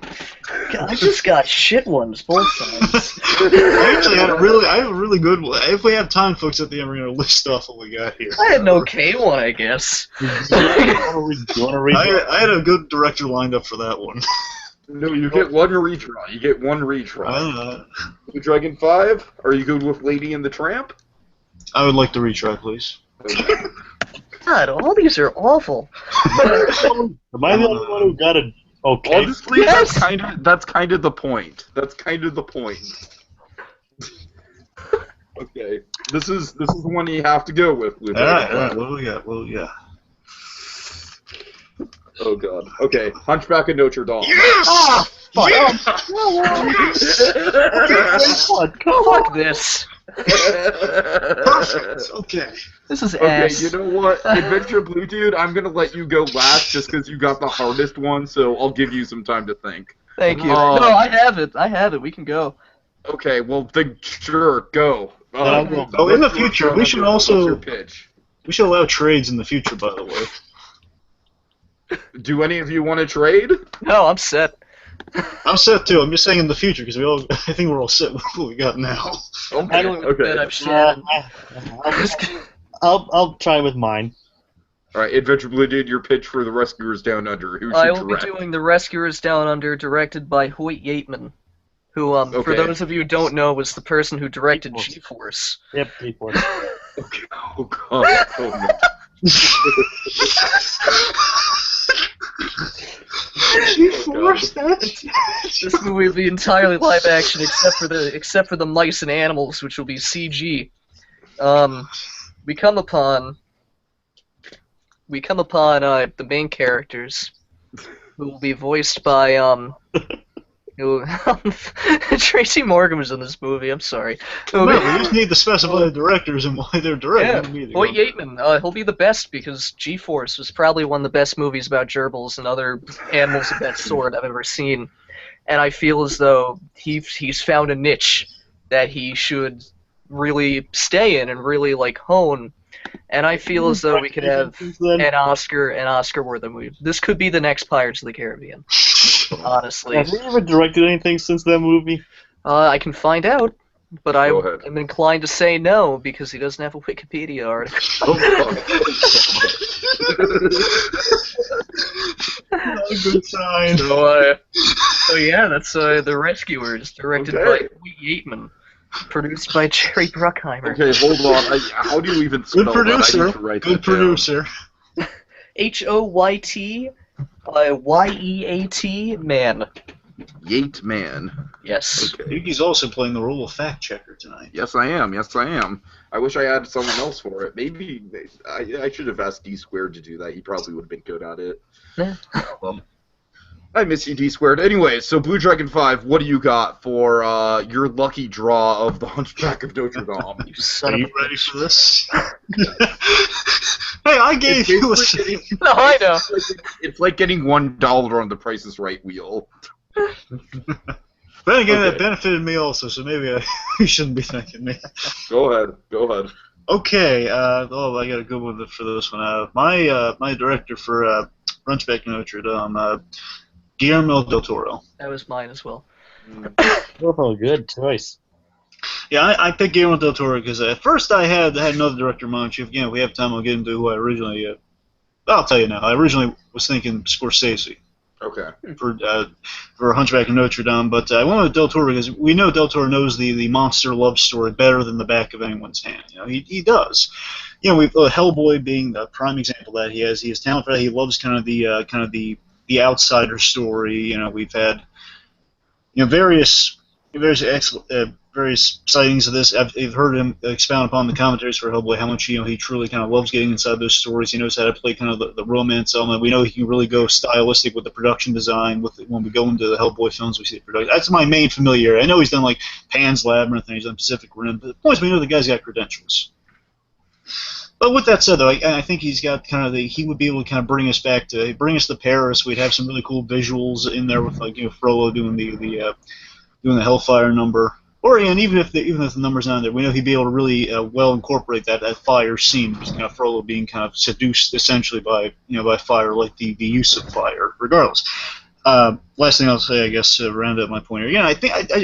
God, I just got shit ones both sides. I actually had I have a really good one. If we have time, folks, at the end, we're going to list off what we got here. I had an okay one, I guess. Do you want to read I had a good director lined up for that one. No, you get one retry. You get one retry. I don't know. Blue Dragon 5? Are you good with Lady and the Tramp? I would like to retry, please. Okay. God, all these are awful. Am I the only one who got it okay? Honestly, Yes! that's kind of the point. That's kind of the point. Okay, this is the one you have to go with. Blue Dragon Alright, 5. what do we got? What do we got? Oh god. Okay, Hunchback of Notre Dame. Yes! Ah, fuck. Yes! Fuck this. Perfect. Okay. This is Okay, ass. you know what? Adventure Blue Dude, I'm gonna let you go last just because you got the hardest one, so I'll give you some time to think. Thank you. No, I have it. We can go. Okay, well, then sure, go. Oh, in the future, we should what's your also pitch? we should allow trades in the future. By the way, Do any of you want to trade? No, I'm set. I'm set too. I'm just saying in the future because I think we're all set with what we got now. I don't Okay. bet I've shattered. I'll try with mine. All right, Adventure Blue Dude, your pitch for the Rescuers Down Under. Who should I will direct? be doing The Rescuers Down Under, directed by Hoyt Yateman, who, for Okay. those of you who don't know, was the person who directed G-Force. G-Force. Yep, people. Okay. Oh god. Oh no. G-Force, that's This movie will be entirely live action, except for the mice and animals, which will be CG. We come upon the main characters, who will be voiced by Tracy Morgan was in this movie. I'm sorry. No, we just need to specify the directors and why they're directing. Yeah, Hoyt Yateman. He'll be the best because G-Force was probably one of the best movies about gerbils and other animals of that sort I've ever seen. And I feel as though he's found a niche that he should really stay in and really hone. And I feel as though we could have an Oscar-worthy movie. This could be the next Pirates of the Caribbean. Honestly. Have you ever directed anything since that movie? I can find out, but Go ahead. I'm inclined to say no because he doesn't have a Wikipedia article. Oh, Not a good sign. So yeah, that's The Rescuers, directed by Okay. Hoyt Yateman, produced by Jerry Bruckheimer. Okay, hold on. How do you even spell Good that? I producer. need to write Good that down. producer. Hoyt Yeat man. Yate Man. Yes. Okay. Yuki's also playing the role of fact checker tonight. Yes, I am. Yes, I am. I wish I had someone else for it. Maybe I should have asked D Squared to do that. He probably would have been good at it. Yeah. I miss you, D Squared. Anyway, so Blue Dragon 5, what do you got for your lucky draw of the Hunchback of Notre Dame? You son Are of you a ready for this? Hey, I gave you a second. No, I know. It's like getting $1 on the Price is Right wheel. Then again, Okay. that benefited me also, so maybe you shouldn't be thanking me. Go ahead. Go ahead. Okay, I got a good one for this one. My director for Hunchback of Notre Dame, Guillermo del Toro. That was mine as well. Oh, good choice. Yeah, I picked Guillermo del Toro because at first I had another director in mind. If we have time, I'll get into who I originally. I'll tell you now. I originally was thinking Scorsese Okay. for Hunchback of Notre Dame, but I went with del Toro because we know del Toro knows the monster love story better than the back of anyone's hand. He does. We've Hellboy being the prime example of that. He has talent for that. He loves kind of the outsider story. We've had various sightings of this. I've heard him expound upon the commentaries for Hellboy how much he truly kind of loves getting inside those stories. He knows how to play kind of the romance element. We know he can really go stylistic with the production design. When we go into the Hellboy films, we see the production. That's my main familiarity. I know he's done like Pan's Labyrinth and he's done Pacific Rim, but the point is we know the guy's got credentials. But with that said, though, I think he's got he would be able to kind of bring us to Paris. We'd have some really cool visuals in there with Frollo doing the Hellfire number. Or and even if the numbers aren't there, we know he'd be able to really well incorporate that fire scene, just kind of Frollo being kind of seduced essentially by fire, like the use of fire, regardless. Last thing I'll say, I guess, to round up my point here. Again,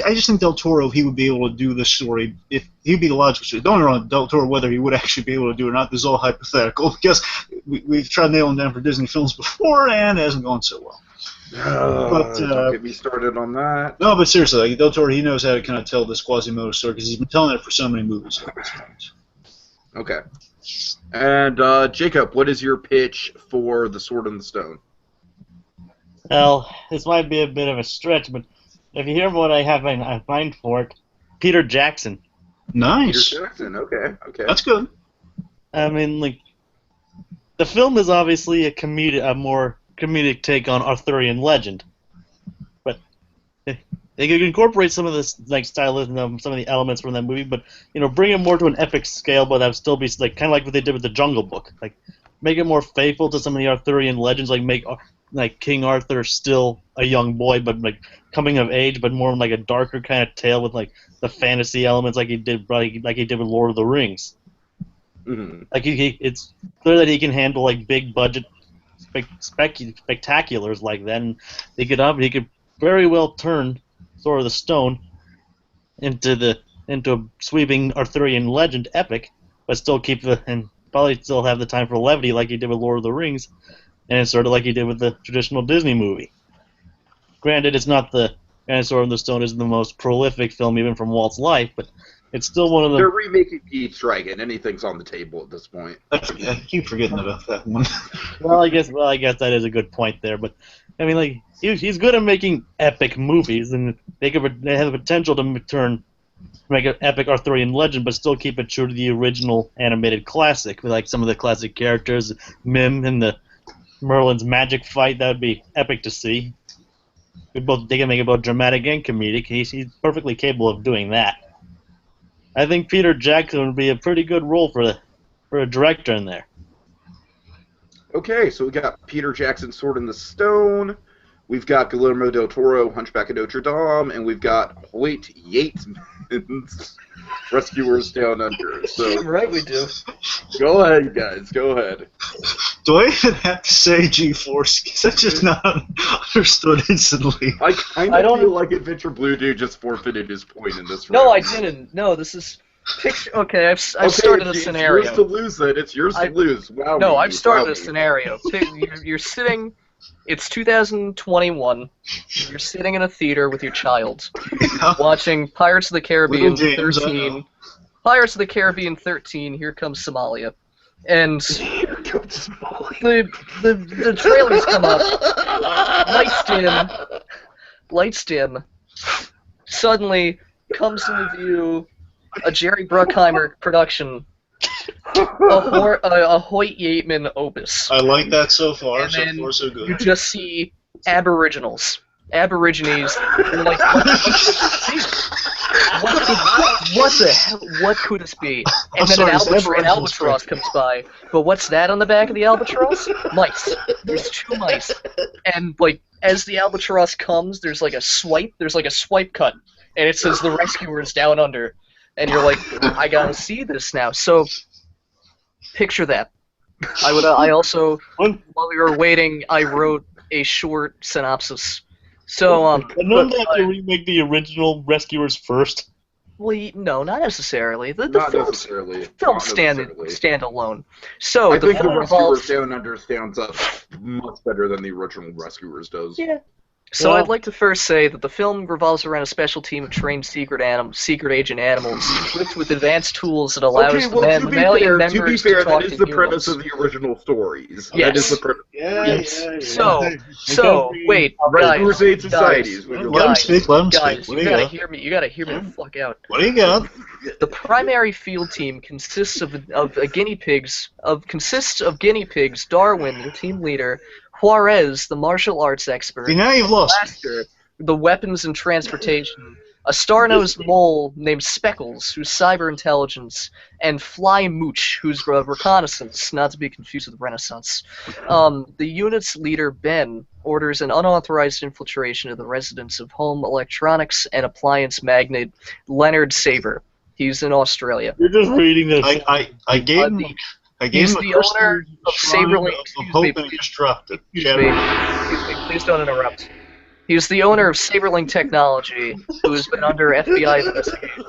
I just think Del Toro, he would be able to do this story if he'd be the logical story. Don't get me wrong, Del Toro, whether he would actually be able to do it or not, this is all hypothetical because we've tried nailing down for Disney films before and it hasn't gone so well. Don't get me started on that. No, but seriously, like, Del Toro, he knows how to kind of tell this Quasimodo story because he's been telling it for so many movies at this point. Okay. And Jacob, what is your pitch for The Sword and the Stone? Well, this might be a bit of a stretch, but if you hear what I have in mind for it, Peter Jackson. Nice. Peter Jackson, okay. That's good. I mean, like, the film is obviously a more comedic take on Arthurian legend, but they could incorporate some of this like stylism, some of the elements from that movie, but bring it more to an epic scale, but that would still be like kind of like what they did with the Jungle Book, like make it more faithful to some of the Arthurian legends, like make like King Arthur still a young boy, but like coming of age, but more like a darker kind of tale with like the fantasy elements, like he did with Lord of the Rings. Mm-hmm. Like it's clear that he can handle like big budget spectaculars like that, and he could very well turn Sword of the Stone into a sweeping Arthurian legend epic, but still and probably still have the time for levity like he did with Lord of the Rings, and it's sort of like he did with the traditional Disney movie. Granted, it's not Sword of the Stone isn't the most prolific film even from Walt's life, but it's still one of the... They're remaking Pete's Dragon. Anything's on the table at this point. I keep forgetting about that one. Well, I guess that is a good point there, but I mean, like he's good at making epic movies, and they have the potential to make an epic Arthurian legend, but still keep it true to the original animated classic, with like some of the classic characters, Mim and the Merlin's magic fight. That would be epic to see. They can make it both dramatic and comedic. He's perfectly capable of doing that. I think Peter Jackson would be a pretty good role for a director in there. Okay, so we got Peter Jackson, Sword in the Stone. We've got Guillermo del Toro, Hunchback of Notre Dame, and we've got Hoyt Yateman's Rescuers Down Under. So Right, we do. go ahead, guys. Go ahead. Do I even have to say G-Force? Because that's just not understood instantly. I kind of feel like Adventure Blue Dude just forfeited his point in this round. No, I didn't. No, this is... Okay, I've started a scenario. It's yours to lose, then. It's yours to lose. Wow. No, I've started a scenario. You're sitting... It's 2021. You're sitting in a theater with your child, watching Pirates of the Caribbean 13. Pirates of the Caribbean 13. Here comes Somalia, and the trailers come up. Lights dim. Suddenly comes into view a Jerry Bruckheimer production. A Hoyt Yateman opus. I like that so far. And so then far, so good. You just see Aborigines. Aborigines. They're like, what could this be? And then an albatross comes by. But what's that on the back of the albatross? Mice. There's 2 mice. And like as the albatross comes, there's like a swipe cut, and it says the Rescuers Down Under. And you're like, I gotta see this now. So, picture that. I also, while we were waiting, I wrote a short synopsis. So, Wouldn't they have to remake the original Rescuers first? Well, no, not necessarily. The film stand alone. So I the think the film Rescuers revolves. Down Under stands up much better than the original Rescuers does. Yeah. So I'd like to first say that the film revolves around a special team of trained secret agent animals equipped with advanced tools that allows the mammalian members to talk that is to the humans. premise of the original stories. Yes. That is the premise. Yes. So wait, Rescuers Aid guys, Societies. Let him speak. Let him speak. guys, you gotta hear me. You gotta hear me the fuck out. What do you got? The primary field team consists of guinea pigs. Darwin, the team leader, Juarez, the martial arts expert, See, now you've lost. Blaster, the weapons and transportation, a star-nosed mole named Speckles, who's cyber intelligence, and Fly Mooch, who's reconnaissance, not to be confused with Renaissance. The unit's leader, Ben, orders an unauthorized infiltration of the residence of home electronics and appliance magnate Leonard Saber. He's in Australia. You're just reading this. I gave him. He's the owner of Saberlink. Of hope and destructive. Excuse me, please don't interrupt. He's the owner of Saberlink Technology, who has been under FBI investigation.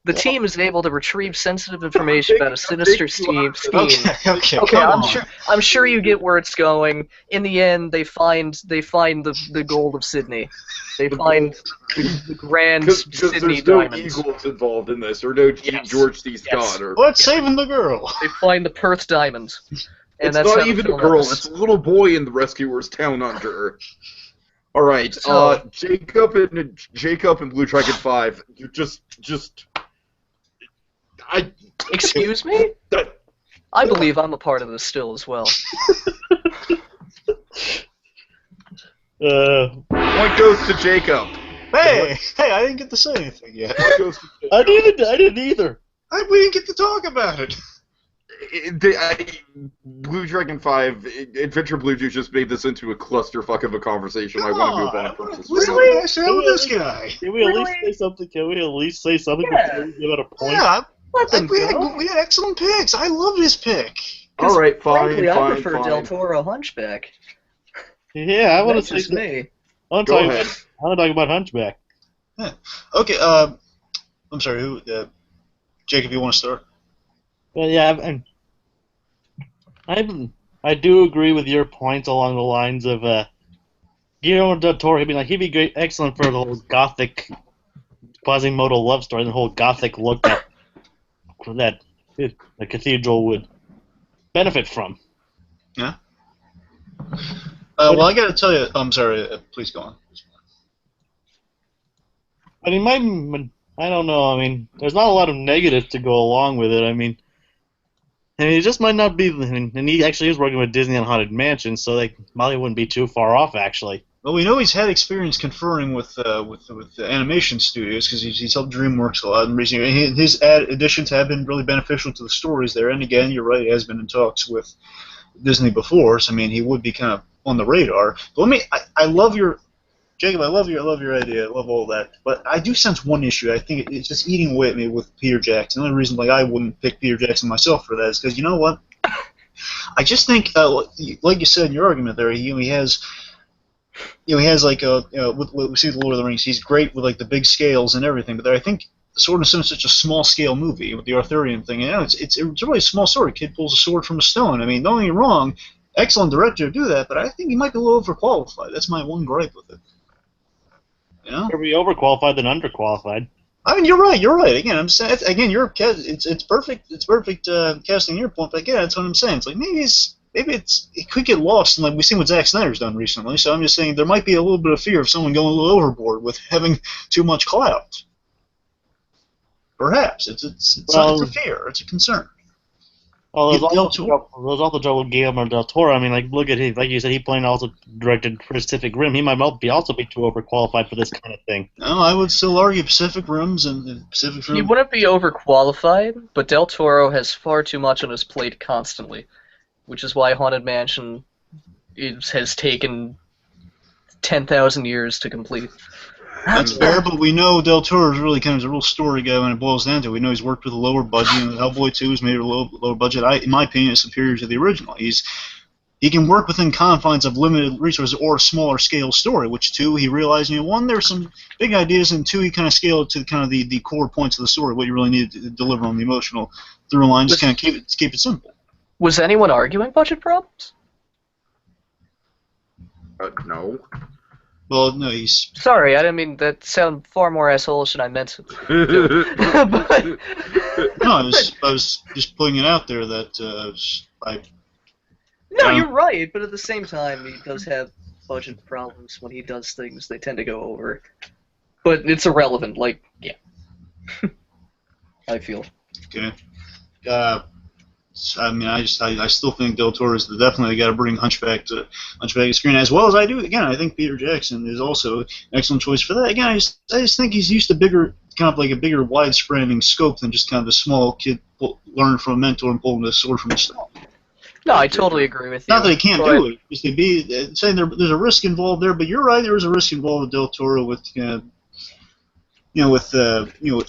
The team is able to retrieve sensitive information about a sinister scheme. Okay, I'm sure you get where it's going. In the end, they find the gold of Sydney. They find the grand Sydney there's no diamonds. Eagles involved in this, or no George C. Scott. Or What's saving the girl? They find the Perth diamonds. And it's that's not how the even a film girl, ends. it's a little boy in the rescuers town under. Alright, So- Jacob and BlueDragonFive, you just Excuse me? I believe I'm a part of this still as well. Point goes to Jacob. Hey, I didn't get to say anything yet. Point goes to Jacob. I didn't either. We didn't get to talk about it. BlueDragonFive, Adventure BlueDude just made this into a clusterfuck of a conversation. I Come want to move on. on from this. Really? I said with this guy. Can we at least say something? Can we at least say something before we give it a point? Yeah, Let them we go. had excellent picks. I love his pick. Alright, fine, Frankly, I fine, prefer fine. Del Toro Hunchback. Yeah, I want to That's say just me. I want Go to ahead. talk about Hunchback. Okay, I'm sorry, who? Jacob, you want to start? Well, yeah, I do agree with your points along the lines of Guillermo del Toro. He'd be great, excellent for the whole gothic quasi-modal love story, the whole gothic look that the cathedral would benefit from. Yeah. Well, I got to tell you, I'm sorry. Please go on. I mean, I don't know. I mean, there's not a lot of negatives to go along with it. I mean, it just might not be. And he actually is working with Disney on Haunted Mansion, so they probably wouldn't be too far off, actually. Well, we know he's had experience conferring with the animation studios because he's helped DreamWorks a lot in recent years. His additions have been really beneficial to the stories there. And again, you're right, he has been in talks with Disney before, so I mean, he would be kind of on the radar. But I love your Jacob. I love your idea. I love all that. But I do sense one issue. I think it's just eating away at me with Peter Jackson. The only reason I wouldn't pick Peter Jackson myself for that is because you know what? I just think, like you said in your argument there, he has like what we see with Lord of the Rings. He's great with like the big scales and everything. But I think Sword and Stone is such a small scale movie with the Arthurian thing. It's really a small story. A kid pulls a sword from a stone. I mean, don't get me wrong, excellent director to do that, but I think he might be a little overqualified. That's my one gripe with it. You know? Better be overqualified than underqualified. I mean, you're right. Again, I'm saying again, it's perfect. It's perfect casting your point. But again, that's what I'm saying. It's like maybe it could get lost, and like we've seen what Zack Snyder's done recently. So I'm just saying there might be a little bit of fear of someone going a little overboard with having too much clout. Perhaps it's not a fear. It's a concern. Well, there's Del also trouble with Guillermo del Toro. I mean, like look at him. Like you said, he also directed Pacific Rim. He might also be too overqualified for this kind of thing. No, I would still argue Pacific Rims and Pacific Rim. He wouldn't be overqualified, but Del Toro has far too much on his plate constantly, which is why Haunted Mansion has taken 10,000 years to complete. That's fair, but we know Del Toro is really kind of a real story guy when it boils down to it. We know he's worked with a lower budget, and Hellboy 2 is made a lower budget. In my opinion, is superior to the original. He can work within confines of limited resources or a smaller scale story, which two, he realized, one, there's some big ideas, and two, he kind of scaled it to kind of the core points of the story, what you really need to deliver on the emotional through line, just kind of keep it simple. Was anyone arguing budget problems? No. Well, no, he's... Sorry, I didn't mean that sound far more asshole than I meant to. But, No, I was just putting it out there that no, you're right, but at the same time, he does have budget problems. When he does things, they tend to go over. But it's irrelevant, like, yeah. I feel. Okay. I mean, I still think Del Toro is definitely got to bring Hunchback to screen, as well as I do. Again, I think Peter Jackson is also an excellent choice for that. Again, I just think he's used to bigger, kind of like a bigger, wide-spreading scope than just kind of the small kid learn from a mentor and pulling the sword from the stone. No, I totally agree with you. Not that he can't do it, just to be saying there's a risk involved there. But you're right, there is a risk involved with Del Toro with with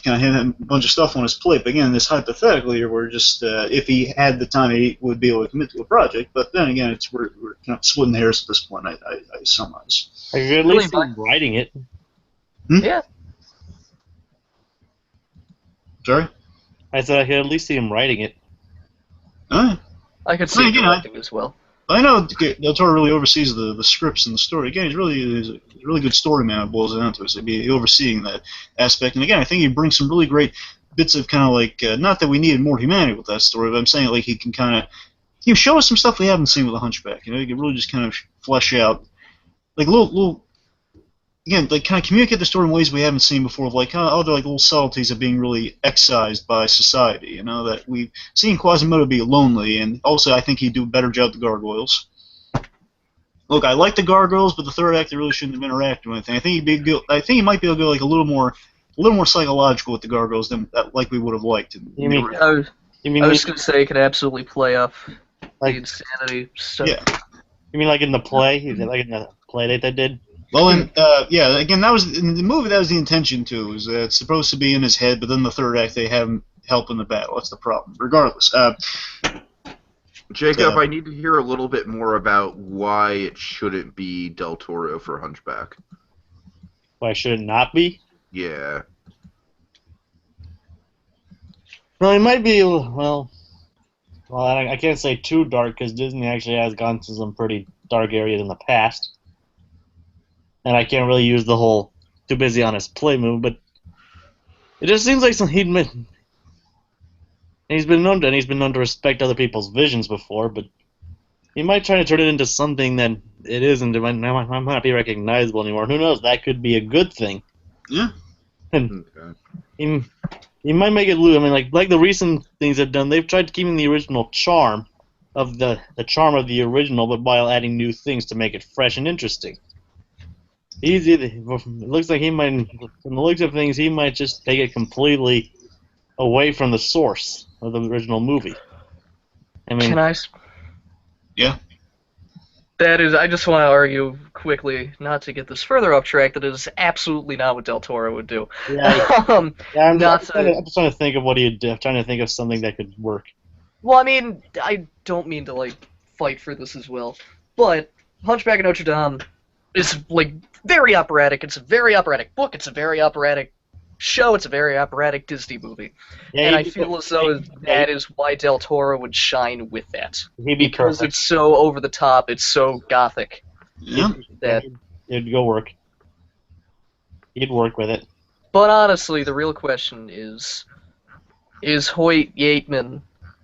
kind of him a bunch of stuff on his plate. But again, this hypothetically, we're just if he had the time, he would be able to commit to a project. But then again, we're kind of splitting hairs at this point. I summarize. I could at least see him writing it. Yeah. Sorry? I said I could at least see him writing it. I could see him directing as well. I know Del Toro really oversees the scripts and the story. Again, he's a really good story man. It boils down to it. So he'd be overseeing that aspect. And again, I think he brings some really great bits of kind of like not that we needed more humanity with that story, but I'm saying like he can kind of show us some stuff we haven't seen with the Hunchback. He can really just kind of flesh out like little again, like kind of communicate the story in ways we haven't seen before, of like other like little subtleties of being really excised by society. That we've seen Quasimodo be lonely, and also I think he'd do a better job with the gargoyles. Look, I like the gargoyles, but the third act they really shouldn't have interacted with anything. I think he might be able to go like a little more psychological with the gargoyles than like we would have liked. I was going to say it could absolutely play off like insanity stuff. Yeah. You mean like in the play? Is it like in the play that they did? Well, yeah, again, that was in the movie. That was the intention too. Is that it's supposed to be in his head, but then the third act they have him help in the battle. That's the problem. Regardless, Jacob, I need to hear a little bit more about why it shouldn't be Del Toro for Hunchback. Why should it not be? Yeah. Well, it might be. Well, I can't say too dark because Disney actually has gone to some pretty dark areas in the past. And I can't really use the whole too busy on his play move, but it just seems like he's been known to respect other people's visions before, but he might try to turn it into something that it isn't. It might not be recognizable anymore. Who knows? That could be a good thing. Yeah. And he might make it loose. I mean, like the recent things they've done, they've tried keeping the original charm of the charm of the original, but while adding new things to make it fresh and interesting. It looks like he might, from the looks of things, he might just take it completely away from the source of the original movie. I mean, yeah. That is, I just want to argue quickly, not to get this further off track, that it is absolutely not what Del Toro would do. Yeah, I'm just trying to think of what he'd do. I'm trying to think of something that could work. Well, I mean, I don't mean to, like, fight for this as well, but Hunchback of Notre Dame is, like, very operatic. It's a very operatic book. It's a very operatic show. It's a very operatic Disney movie. Yeah, and I feel as though that is why Del Toro would shine with that. Because it's so over the top. It's so gothic. Yeah. It'd go work. He'd work with it. But honestly, the real question is Hoyt Yateman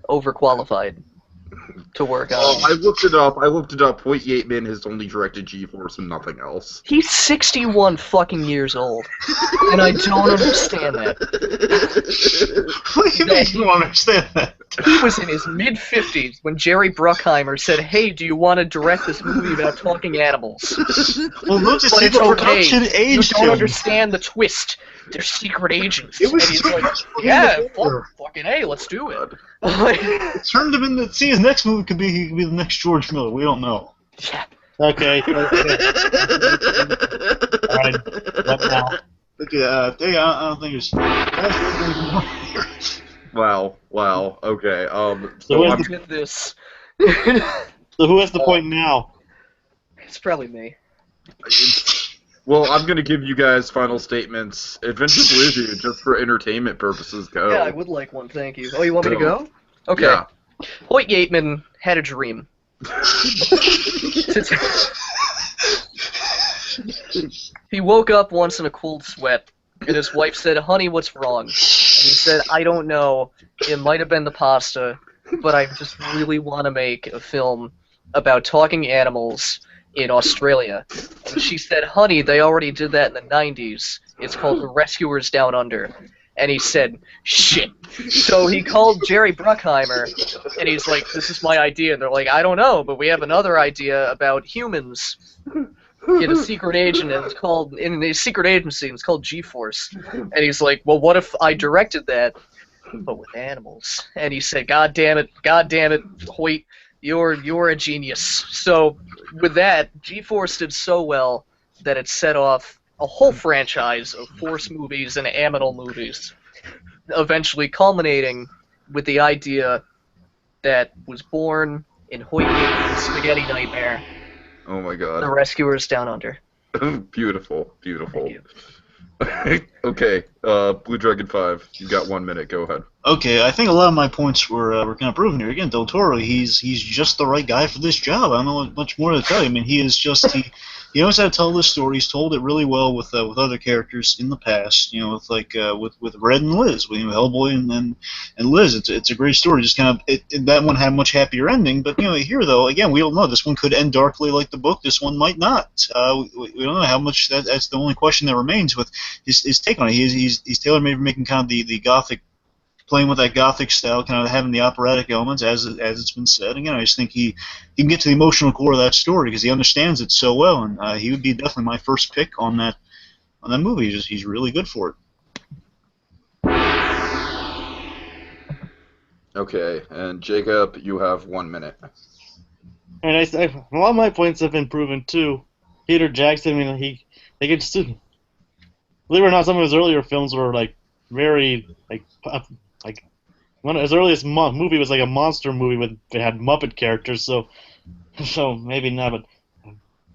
overqualified to work on? I looked it up. Hoyt Yateman has only directed G-Force and nothing else. He's 61 fucking years old, and I don't understand that. What do you mean you don't understand that? He was in his mid-50s when Jerry Bruckheimer said, "Hey, do you want to direct this movie about talking animals?" Well, look, just but it's okay. You don't him. understand the twist. They're secret agents. It was and he's like, yeah, fucking hey, let's do it. Turned him into. See, his next movie he could be the next George Miller. We don't know. Yeah. Okay. Alright, what now? Okay, I don't think there's. Wow. Okay. So I'm with this. So who has the point now? It's probably me. Well, I'm gonna give you guys final statements. Adventure BlueDude, just for entertainment purposes, go. Yeah, I would like one, thank you. Oh, you want me to go? Okay. Yeah. Hoyt Yateman had a dream. He woke up once in a cold sweat, and his wife said, "Honey, what's wrong?" And he said, "I don't know. It might have been the pasta, but I just really want to make a film about talking animals in Australia." And she said, "Honey, they already did that in the 90s. It's called The Rescuers Down Under." And he said, shit. So he called Jerry Bruckheimer, and he's like, this is my idea. And they're like, I don't know, but we have another idea about humans. Get a secret agent, and it's called, in a secret agency, and it's called G-Force. And he's like, well, what if I directed that, but with animals? And he said, God damn it, Hoyt, you're a genius. So with that, G-Force did so well that it set off a whole franchise of Force movies and animal movies, eventually culminating with the idea that was born in Hoyt Yates' Spaghetti Nightmare. Oh my god. The Rescuers Down Under. Beautiful. Okay, BlueDragonFive, you got 1 minute. Go ahead. Okay, I think a lot of my points were kind of proven here. Again, Del Toro, he's just the right guy for this job. I don't know much more to tell you. I mean, he is just he knows how to tell this story. He's told it really well with other characters in the past. You know, with Red and Liz, with Hellboy and Liz. It's a great story. Just kind of that one had a much happier ending. But here though, again, we don't know. This one could end darkly like the book. This one might not. We don't know how much. That's the only question that remains with his take on it. He's tailor-made for making kind of the gothic. Playing with that gothic style, kind of having the operatic elements, as it's been said. Again, I just think he can get to the emotional core of that story because he understands it so well, and he would be definitely my first pick on that movie. He's really good for it. Okay, and Jacob, you have 1 minute. And a lot of my points have been proven too. Peter Jackson, I mean, they could still, believe it or not, some of his earlier films were like very one of his earliest movie was like a monster movie it had Muppet characters, so maybe not, but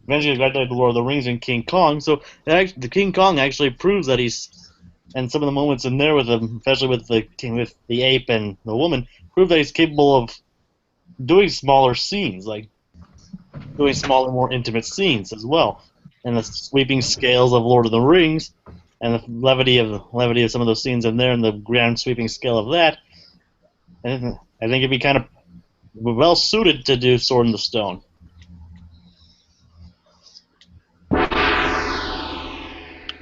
eventually he got to the Lord of the Rings and King Kong, so the King Kong actually proves that and some of the moments in there with him, especially with the ape and the woman, prove that he's capable of doing smaller scenes, like doing smaller, more intimate scenes as well, and the sweeping scales of Lord of the Rings. And the levity of some of those scenes in there, and the grand sweeping scale of that, and I think it'd be kind of well suited to do Sword in the Stone.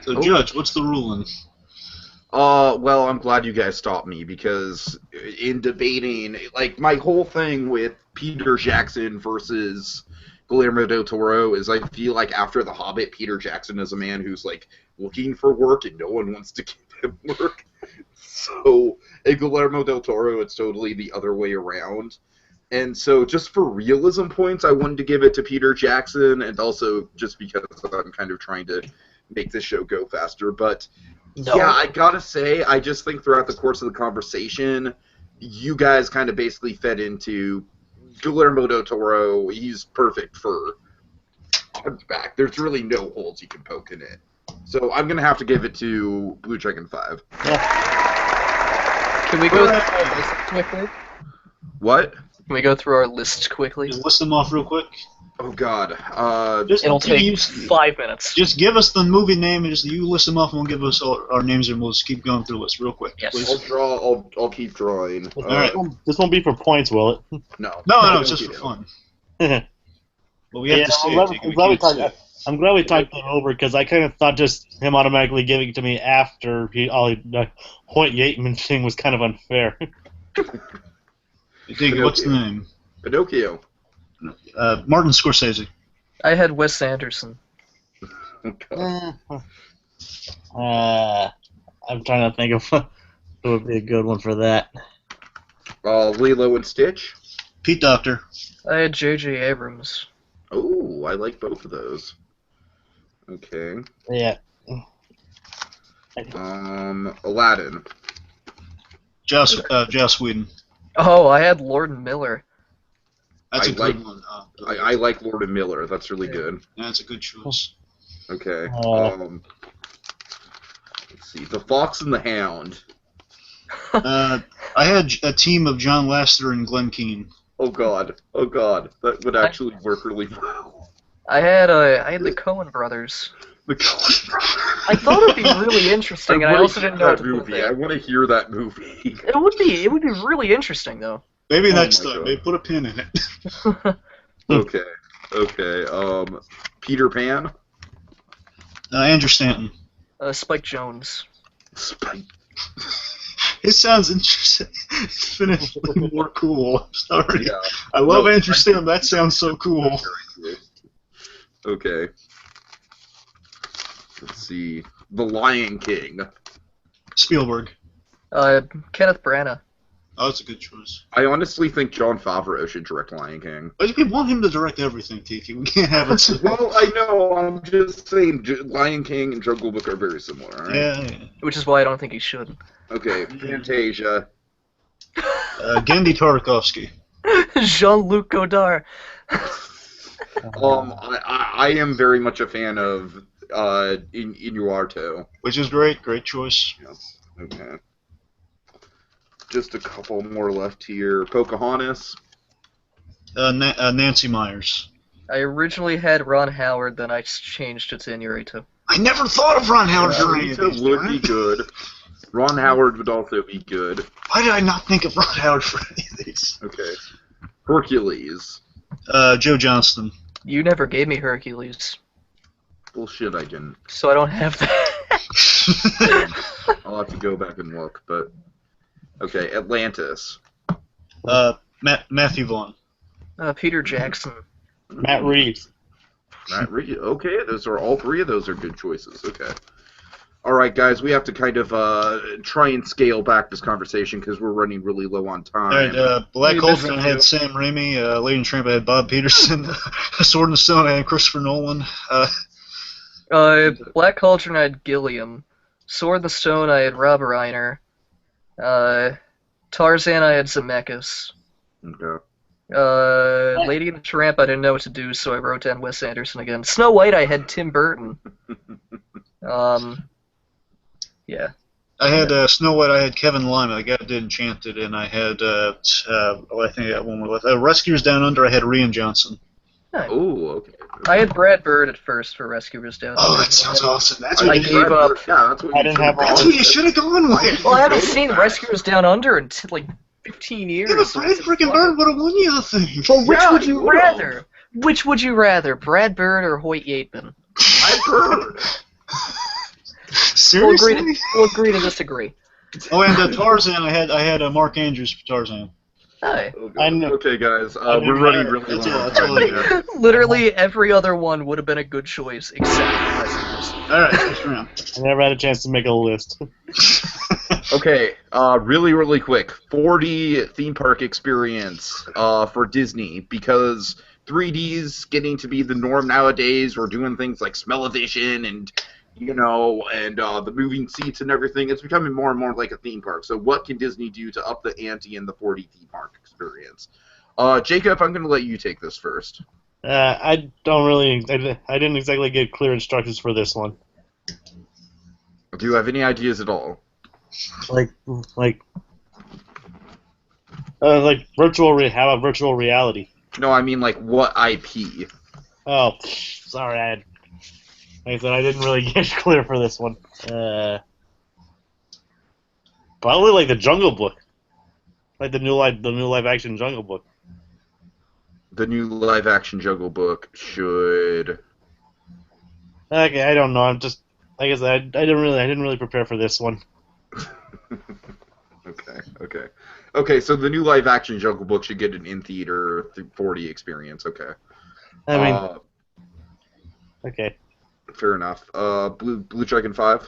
So, Judge, what's the ruling? Well, I'm glad you guys stopped me because in debating, like my whole thing with Peter Jackson versus Guillermo del Toro is I feel like after The Hobbit, Peter Jackson is a man who's like looking for work and no one wants to give him work. So in Guillermo del Toro, it's totally the other way around. And so just for realism points, I wanted to give it to Peter Jackson, and also just because I'm kind of trying to make this show go faster. But yeah, I gotta say, I just think throughout the course of the conversation, you guys kind of basically fed into Guillermo del Toro. He's perfect for back. There's really no holes you can poke in it. So I'm going to have to give it to BlueDragonFive. Can we go through our list quickly? What? Can we go through our list quickly? Just list them off real quick. Oh, God. It'll take 5 minutes. Just give us the movie name, and just you list them off, and we'll give us our names, and we'll just keep going through the list real quick. Yes. Please. I'll keep drawing. All right. This won't be for points, will it? No, it's just for fun. Well, we have to see it. I'm glad we talked that over because I kind of thought just him automatically giving it to me after the Hoyt Yateman thing was kind of unfair. What's the name? Pinocchio. Martin Scorsese. I had Wes Anderson. I'm trying to think of what would be a good one for that. Lilo and Stitch. Pete Docter. I had J.J. Abrams. Oh, I like both of those. Okay. Yeah. Aladdin. Joss Whedon. Oh, I had Lord Miller. That's a good one. I like Lord and Miller. That's really good. Yeah, that's a good choice. Okay. Let's see. The Fox and the Hound. I had a team of John Lasseter and Glenn Keane. Oh God. That would actually work really well. I had the Coen brothers. The Coen brothers. I thought it'd be really interesting, and I also didn't know what to put movie. I want to hear that movie. It would be really interesting though. Maybe next time. Maybe put a pin in it. Okay. Peter Pan. Andrew Stanton. Spike Jonze. Spike It sounds interesting. Infinitely more cool. I'm sorry. Yeah. I love Andrew Stanton. That sounds so cool. Okay. Let's see. The Lion King. Spielberg. Kenneth Branagh. Oh, that's a good choice. I honestly think Jon Favreau should direct Lion King. But we want him to direct everything, Tiki. We can't have it. Well, I know. I'm just saying Lion King and Jungle Book are very similar, right? Yeah. Which is why I don't think he should. Okay, Fantasia. Gendy Tartakovsky. Jean-Luc Godard. I am very much a fan of Inuarto. Which is great. Great choice. Yes. Okay. Just a couple more left here. Pocahontas. Nancy Myers. I originally had Ron Howard, then I changed it to Inarito. I never thought of Ron Howard for any of these. Would be good. Ron Howard would also be good. Why did I not think of Ron Howard for any of these? Okay. Hercules. Joe Johnston. You never gave me Hercules, Bullshit, I didn't. so I don't have that. I'll have to go back and look, but... Okay, Atlantis. Matthew Vaughn. Peter Jackson. Matt Reeves. Okay, those are all three of those are good choices. Okay. All right, guys, we have to kind of try and scale back this conversation because we're running really low on time. All right, Black Cauldron, I had Sam Raimi. Lady and Tramp, I had Bob Peterson. Sword and Stone, I had Christopher Nolan. Black Cauldron, I had Gilliam. Sword and the Stone, I had Rob Reiner. Tarzan, I had Zemeckis. Okay. Lady and the Tramp, I didn't know what to do, so I wrote down Wes Anderson again. Snow White, I had Tim Burton. Yeah. I had Snow White, I had Kevin Lyman. The guy that did Enchanted, and I had, I think I got one more left. Rescuers Down Under, I had Rian Johnson. Oh, okay. I had Brad Bird at first for Rescuers Down Under. Oh, that sounds awesome. That's what I you gave up. Yeah, that's what I didn't have That's what you should have gone with. Well, I haven't seen Rescuers Down Under in like 15 years. Yeah, but Brad freaking Bird would have won you the thing. Well, which Yeah, would he you would've. rather? Which would you rather, Brad Bird or Hoyt Yateman? I've heard. Seriously? We'll agree to disagree. Oh, and Tarzan, I had Mark Andrews for Tarzan. Hi. I know. Okay, guys, I we're didn't running have- really that's low all- on that's all time I here. Literally every other one would have been a good choice except Rescuers. Alright, next round. I never had a chance to make a list. Okay, really quick. 4D theme park experience for Disney because 3D's getting to be the norm nowadays. We're doing things like smell-o-vision and the moving seats and everything. It's becoming more and more like a theme park. So what can Disney do to up the ante in the 4D theme park experience? Jacob, I'm going to let you take this first. I didn't exactly get clear instructions for this one. Do you have any ideas at all? Like how about virtual reality? No, I mean like what IP? Oh, sorry, like I said, I didn't really get clear for this one. Probably like the Jungle Book, like the new live action Jungle Book. The new live action Jungle Book should. Okay, I don't know. I'm just like I said, I didn't really prepare for this one. Okay. So the new live action Jungle Book should get an in-theater 4D experience. Okay. I mean, okay. Fair enough. BlueDragonFive.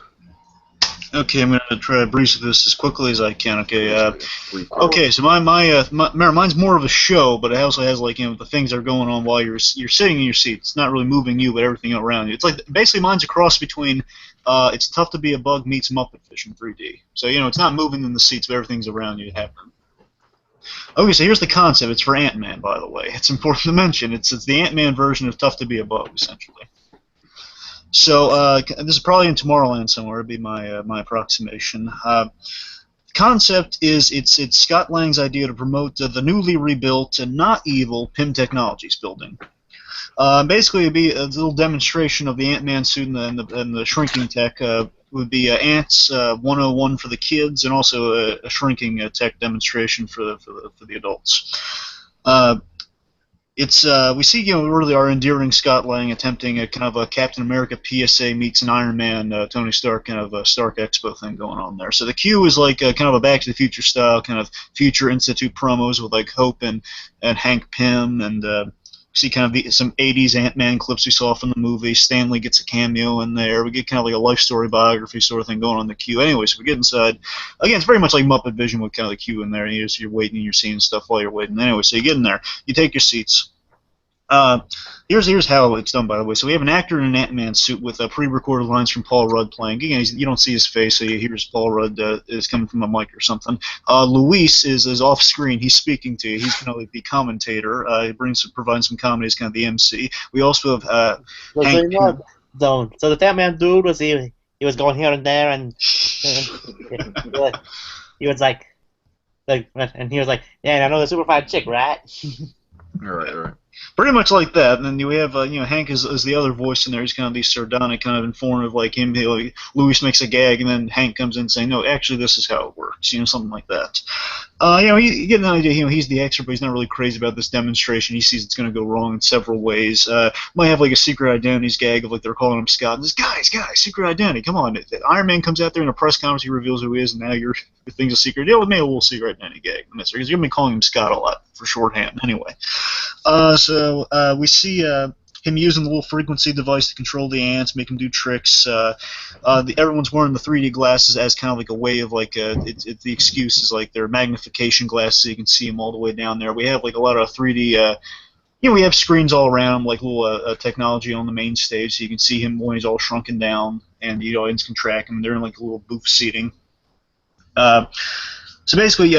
Okay, I'm gonna try to breeze through this as quickly as I can. Okay. Please. Okay, so mine's more of a show, but it also has the things that are going on while you're sitting in your seat. It's not really moving you, but everything around you. It's like basically mine's a cross between It's Tough to Be a Bug meets Muppet Fish in 3D. So it's not moving in the seats, but everything's around you happening. Okay, so here's the concept. It's for Ant-Man, by the way. It's important to mention. It's the Ant-Man version of Tough to Be a Bug, essentially. So this is probably in Tomorrowland somewhere. Would be my approximation. Concept is it's Scott Lang's idea to promote the newly rebuilt and not evil PIM Technologies building. Basically, it'd be a little demonstration of the Ant-Man suit and the shrinking tech. Would be Ants 101 for the kids, and also a shrinking tech demonstration for the adults. it's we see really our endearing Scott Lang attempting a kind of a Captain America PSA meets an Iron Man Tony Stark kind of a Stark Expo thing going on there. So the Q is like kind of a Back to the Future style kind of Future Institute promos with like Hope and Hank Pym and see kind of some 80s Ant-Man clips we saw from the movie. Stanley gets a cameo in there. We get kind of like a life story biography sort of thing going on the Q. Anyway, so we get inside. Again, it's very much like Muppet Vision with kind of the Q in there. You're waiting and you're seeing stuff while you're waiting. Anyway, so you get in there. You take your seats. Here's how it's done, by the way. So we have an actor in an Ant-Man suit with pre-recorded lines from Paul Rudd playing. Again, you don't see his face, so you hear Paul Rudd is coming from a mic or something. Luis is off screen. He's speaking to you. He's kind of like the commentator. He provides some comedy as kind of the MC. We also have Hank. So the Ant-Man dude he was going here and there, and he was like, and he was like, yeah, I know the super fine chick, right? All right. Pretty much like that, and then we have Hank is the other voice in there. He's kind of the sardonic, kind of informative, like him. Louis makes a gag, and then Hank comes in saying, "No, actually, this is how it works." Something like that. You get an idea. He's the expert, but he's not really crazy about this demonstration. He sees it's going to go wrong in several ways. Might have like a secret identities gag of like they're calling him Scott. And this guys, secret identity. Come on, Iron Man comes out there in a press conference. He reveals who he is, and now your thing's a secret. Yeah, we made a little secret identity gag because you're going to be calling him Scott a lot for shorthand, anyway. So we see him using the little frequency device to control the ants, make them do tricks. Everyone's wearing the 3D glasses as kind of like a way of like the excuse is like their magnification glasses, so you can see them all the way down there. We have like a lot of 3D. We have screens all around, like little technology on the main stage, so you can see him when he's all shrunken down, and the audience can track him. They're in like a little booth seating. So basically,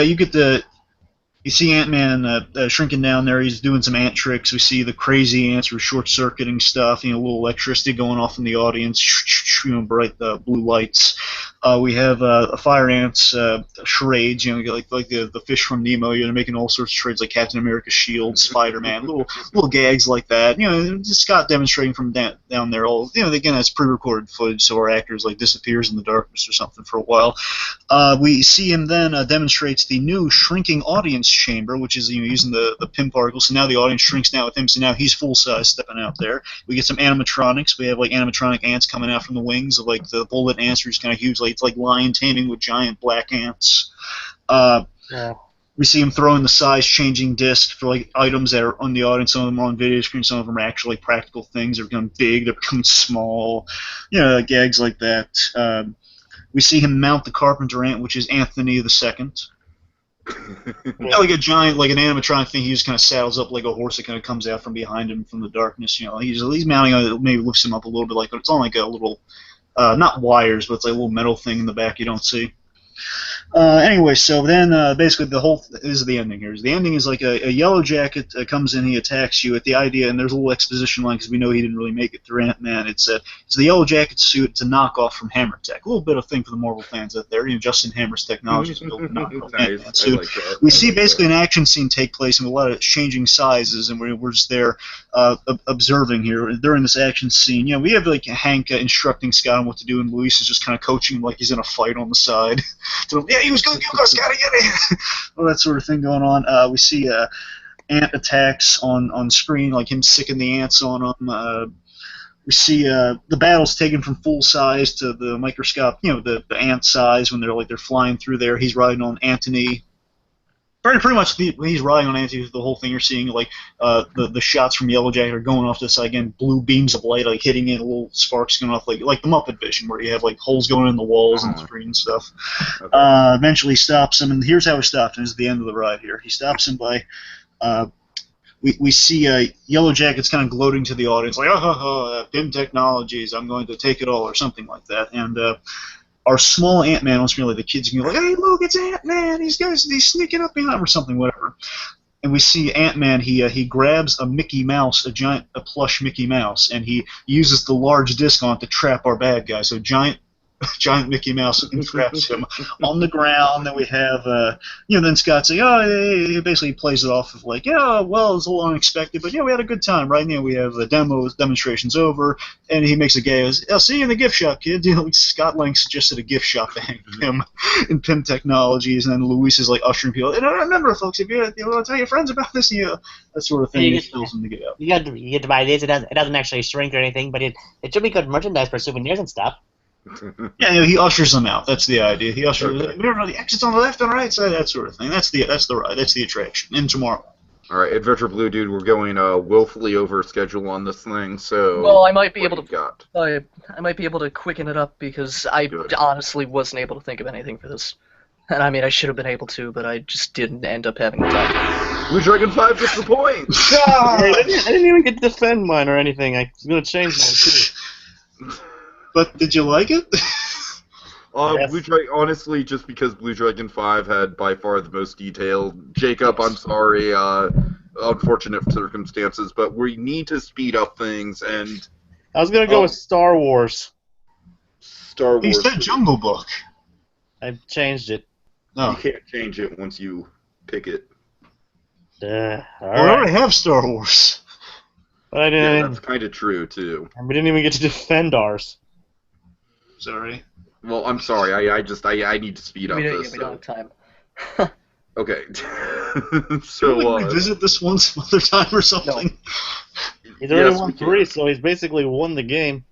you see Ant-Man shrinking down there. He's doing some ant tricks. We see the crazy ants were short-circuiting stuff. A little electricity going off in the audience. Bright blue lights. We have fire ants charades. Like the fish from Nemo. They're making all sorts of charades like Captain America shield, Spider-Man, little gags like that. Just Scott demonstrating from down there. Again, that's pre-recorded footage, so our actors like disappears in the darkness or something for a while. We see him then demonstrates the new shrinking audience chamber, which is using the pin particle. So now the audience shrinks down with him. So now he's full size stepping out there. We get some animatronics. We have like animatronic ants coming out from the wings of like the bullet ants, who's kind of huge. Like it's like lion taming with giant black ants. We see him throwing the size-changing disc for like items that are on the audience. Some of them are on video screen. Some of them are actually practical things. They're becoming big. They're becoming small. Gags like that. We see him mount the carpenter ant, which is Anthony II. Like a giant, like an animatronic thing. He just kind of saddles up like a horse that kind of comes out from behind him from the darkness. He's mounting on it. Maybe lifts him up a little bit, but it's on like a little, not wires, but it's like a little metal thing in the back you don't see. Anyway, so then basically this is the ending here. The ending is like a yellow jacket comes in, he attacks you at the idea, and there's a little exposition line because we know he didn't really make it through Ant-Man. It's the yellow jacket suit. It's a knockoff from Hammer Tech. A little bit of thing for the Marvel fans out there. Justin Hammer's technology is built to knock off Ant-Man suit. Like that. We see basically an action scene take place and a lot of changing sizes, and we're just there observing here during this action scene. We have like Hank instructing Scott on what to do, and Luis is just kind of coaching him like he's in a fight on the side. Yeah, he was going to go, Scotty, get it! All that sort of thing going on. We see ant attacks on screen, like him sicking the ants on them. We see the battle's taken from full size to the microscope, the ant size when they're flying through there. He's riding on Anthony. Pretty much he's riding on Anthony. The whole thing you're seeing, like the shots from Yellow Jacket are going off to the side again, blue beams of light like hitting it, little sparks going off, like the Muppet Vision, where you have like holes going in the walls and the screen and stuff. Okay. Eventually he stops him, and here's how he stops him. This is the end of the ride here. He stops him by. We see Yellow Jacket's kind of gloating to the audience, like, PIM Technologies, I'm going to take it all, or something like that. And our small Ant-Man on screen, like the kids can go like, hey, look, it's Ant-Man, he's sneaking up behind him, or something, whatever. And we see Ant-Man, he grabs a Mickey Mouse, a plush Mickey Mouse, and he uses the large disc on it to trap our bad guy. So giant giant Mickey Mouse entraps him on the ground. Then we have, then Scott saying, he basically plays it off of like, well, it was a little unexpected, but we had a good time, right? We have the demonstrations over, and he makes a gay, I'll see you in the gift shop, kid. Scott Lang suggested a gift shop to hang him in PIM Technologies, and then Luis is like ushering people. And remember, folks, if you want to tell your friends about this, that sort of thing. He tells them to get out. You get to buy this. It doesn't actually shrink or anything, but it should be good merchandise for souvenirs and stuff. Yeah, he ushers them out. That's the idea. He ushers the exits on the left and right side, that sort of thing. That's the attraction. And tomorrow. All right, AdventureBlueDude, we're going woefully over schedule on this thing, so. Well, I might be able to. Got? I might be able to quicken it up because I honestly wasn't able to think of anything for this. And I mean, I should have been able to, but I just didn't end up having the time. BlueDragonFive gets the point! I didn't even get to defend mine or anything. I was going to change mine, too. But did you like it? Yes. Honestly, just because BlueDragonFive had by far the most detail. Jacob, I'm sorry, unfortunate circumstances, but we need to speed up things, and... I was going to go with Star Wars. Star Wars. He said Jungle Book. I changed it. No. You can't change it once you pick it. All I already have Star Wars. But I Yeah, didn't. that's kind of true, too. We didn't even get to defend ours. Sorry. Well, I'm sorry, I need to speed up this. We don't have time. Okay. So, so, we revisit this one some other time or something? He's already Yes, won we can. 3, so he's basically won the game.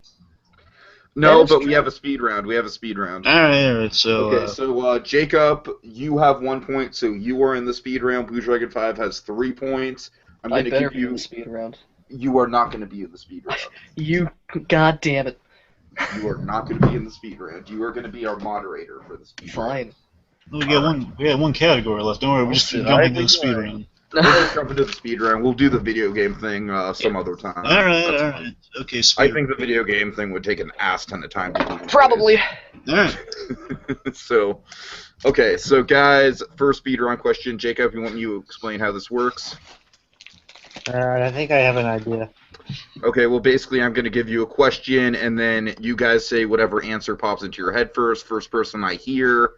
No, but we have a speed round. All Alright, so... Okay, so Jacob, you have 1 point, so you are in the speed round. BlueDragonFive has 3 points. I'm I going to better give be in you. the speed round. You are not going to be in the speed round. You, god damn it. You are not going to be in the speed round. You are going to be our moderator for the speed round. Fine. We got one category left. Don't worry, we just keep jumping to the speed round. We're going to jump into the speed round. We'll do the video game thing some other time. Alright. Okay, speed I think the video game thing would take an ass ton of time to do. Probably. Alright. So, okay, so guys, first speed round question. Jacob, you want me to explain how this works? Alright, I think I have an idea. Okay, well, basically, I'm going to give you a question, and then you guys say whatever answer pops into your head first. First person I hear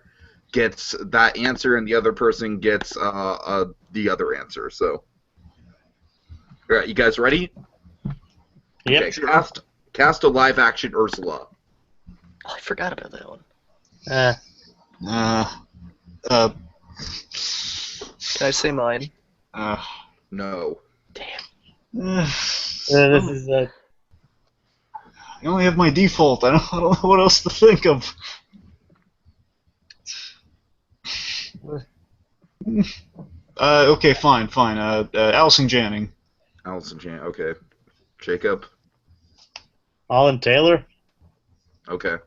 gets that answer, and the other person gets the other answer. So, all right, you guys ready? Yep. Okay, cast a live-action Ursula. Oh, I forgot about that one. Can I say mine? No. Damn. This is I only have my default. I don't know what else to think of. Okay, fine. Allison Janney. Allison Jan. Okay. Jacob. Holland Taylor. Okay.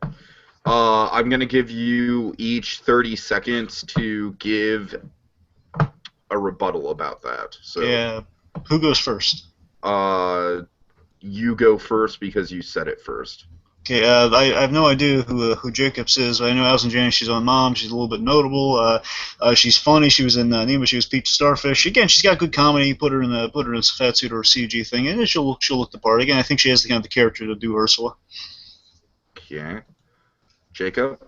I'm going to give you each 30 seconds to give a rebuttal about that. So, Yeah. Who goes first? you go first because you said it first. Okay, I have no idea who Jacobs is. I know Allison Janney. She's on Mom. She's a little bit notable. She's funny. She was in Nemo. She was Peach Starfish. Again, she's got good comedy. Put her in a fat suit or a CG thing, and she'll look the part. Again, I think she has the kind of the character to do Ursula. Okay. Jacob.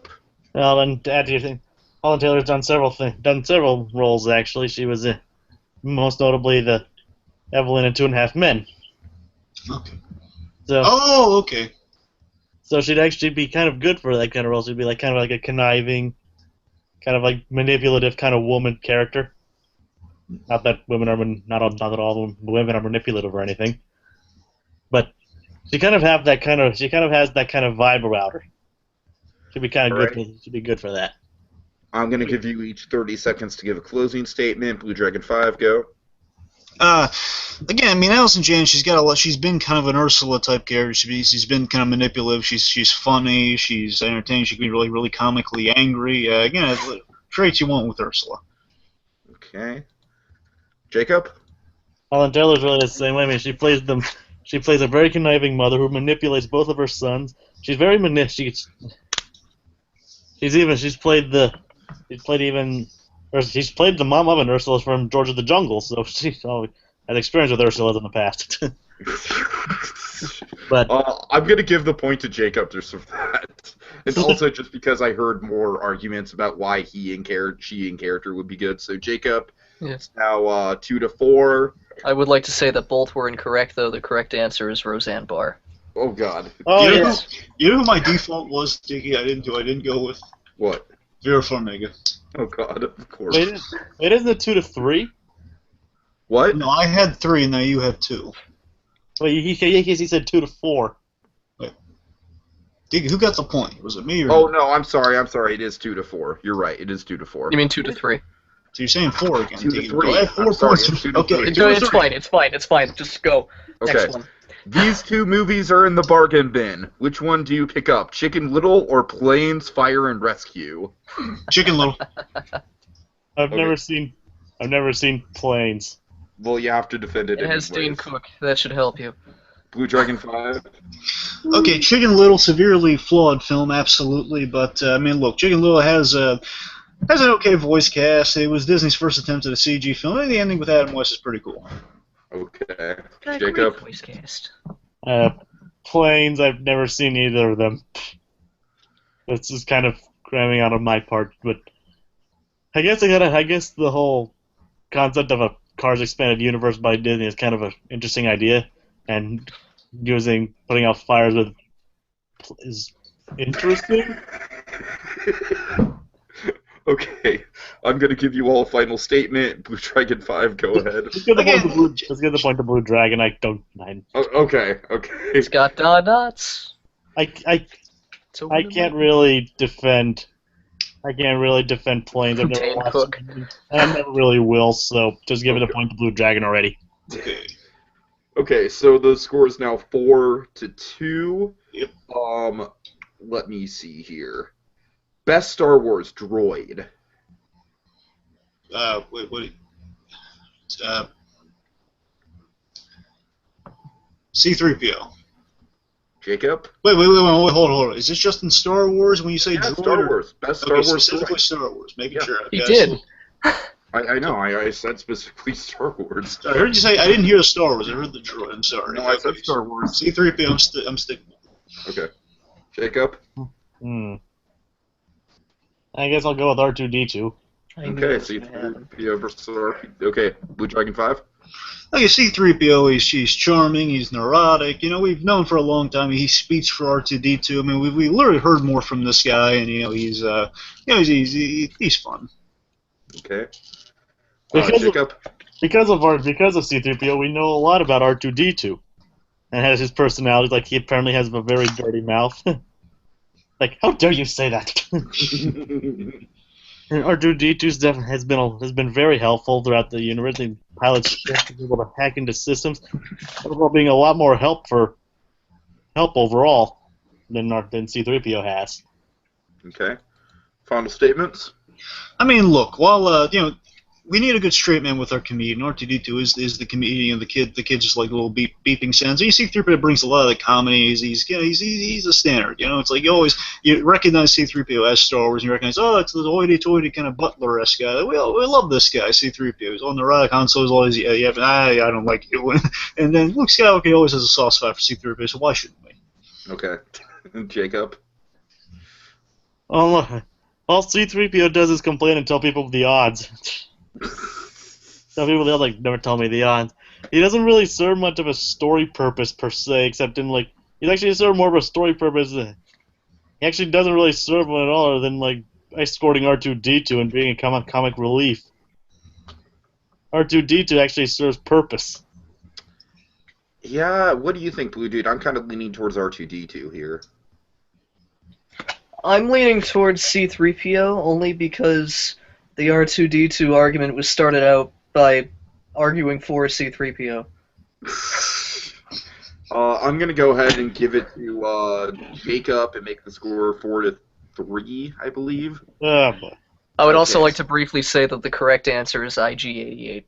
Well, then to add to your thing, Holland Taylor's done several roles actually. She was most notably the Evelyn in 2.5 Men. Okay. So. Oh, okay. So she'd actually be kind of good for that kind of role. She'd be like kind of like a conniving, kind of like manipulative kind of woman character. Not that women are not that all women are manipulative or anything, but she kind of has that kind of vibe about her. She'd be kind of good. Right. She'd be good for that. I'm going to give you each 30 seconds to give a closing statement. BlueDragonFive, go. Again, I mean, Allison Janney, she's been kind of an Ursula type character. She's been kind of manipulative. She's funny. She's entertaining. She can be really, really comically angry. Again, traits you want with Ursula. Okay. Jacob? Holland Taylor's really the same way. I mean, she plays a very conniving mother who manipulates both of her sons. She's very She's played the mom of an Ursula from George of the Jungle, so she has experience with Ursulas in the past. But I'm going to give the point to Jacob just for that. It's also just because I heard more arguments about why she in character would be good. So Jacob, Yes. now 2-4. I would like to say that both were incorrect, though. The correct answer is Roseanne Barr. Oh God. Oh, you know yes. you know who my default was, Diggy? I didn't go with What? Vera Farmiga. Oh God, of course. Wait, isn't it 2-3? What? No, I had 3, and now you had 2. Wait, he said 2-4. Diggy, who got the point? Was it me or? Oh no, I'm sorry. It is 2-4. You're right. It is 2-4. You mean 2-3? So you're saying 4 again? 2 to Diggy. 3. I had 4 I'm sorry, points. it's 2 to Okay, 3. It's fine. Just go. Okay. Next one. These two movies are in the bargain bin. Which one do you pick up? Chicken Little or Planes, Fire and Rescue? Chicken Little. I've Okay. never seen Planes. Well, you have to defend it. It has Dean anyways. Cook. That should help you. Blue Dragon 5. Okay, Chicken Little, severely flawed film, absolutely. But I mean, look, Chicken Little has an okay voice cast. It was Disney's first attempt at a CG film, and the ending with Adam West is pretty cool. Okay. Got a Jacob. great voice cast. Planes, I've never seen either of them. This is kind of cramming out on my part, but I guess the whole concept of a Cars Expanded Universe by Disney is kind of an interesting idea, and putting out fires with is interesting. Okay. I'm going to give you all a final statement. Blue Dragon 5, go ahead. Let's give the point to Blue Dragon. I don't mind. Okay. It's got dots. I can't really defend. Planes. I've never Dane watched Cook. them, and I never really will. So just give it a point to Blue Dragon already. Okay. Okay, so the score is now 4-2. Yep. Let me see here. Best Star Wars droid. Wait. C-3PO. Jacob? Wait, hold on. Is this just in Star Wars when you say Yeah, droid? Star Wars. Best Star Okay, Wars specifically droid. Star Wars. Making Yeah. sure. He Okay, did. I know. I said specifically Star Wars. I heard you say. I didn't hear the Star Wars. I heard the droid. I'm sorry. No, I said Star Wars. C-3PO. I'm sticking. Okay. Jacob? I guess I'll go with R2-D2. I knew Okay, this was gonna happen. C-3PO versus RP. Okay, Blue Dragon 5? Okay, C-3PO. He's charming. He's neurotic. You know, we've known for a long time. He speaks for R2-D2. I mean, we literally heard more from this guy, and he's fun. Okay. Because Jacob? Because of C-3PO, we know a lot about R2-D2, and has his personality. Like, he apparently has a very dirty mouth. Like, how dare you say that? And R2-D2 has been very helpful throughout the universe. And pilots have been able to hack into systems, overall being a lot more help overall than C-3PO has. Okay. Final statements? I mean, look, while we need a good straight man with our comedian. R2-D2 is the comedian. The kid just like little beeping sounds. And you see, C-3PO brings a lot of the comedy. He's a standard. You know, it's like you recognize C-3PO as Star Wars, and you recognize it's the hoity-toity kind of butler-esque guy. We love this guy, C-3PO. He's on the right. Han Solo's always I don't like you. And then Luke Skywalker always has a soft spot for C-3PO. So why shouldn't we? Okay. Jacob? Oh, look. All C-3PO does is complain and tell people the odds. Some people they'll never tell me the odds. He doesn't really serve much of a story purpose per se, except in he's actually served more of a story purpose. He actually doesn't really serve one at all, other than escorting R2-D2 and being a comic relief. R2-D2 actually serves purpose. Yeah, what do you think, Blue Dude? I'm kind of leaning towards R2-D2 here. I'm leaning towards C-3PO only because the R2-D2 argument was started out by arguing for C-3PO. I'm going to go ahead and give it to Jacob and make the score 4-3, I believe. Boy. I would also Okay. like to briefly say that the correct answer is IG-88.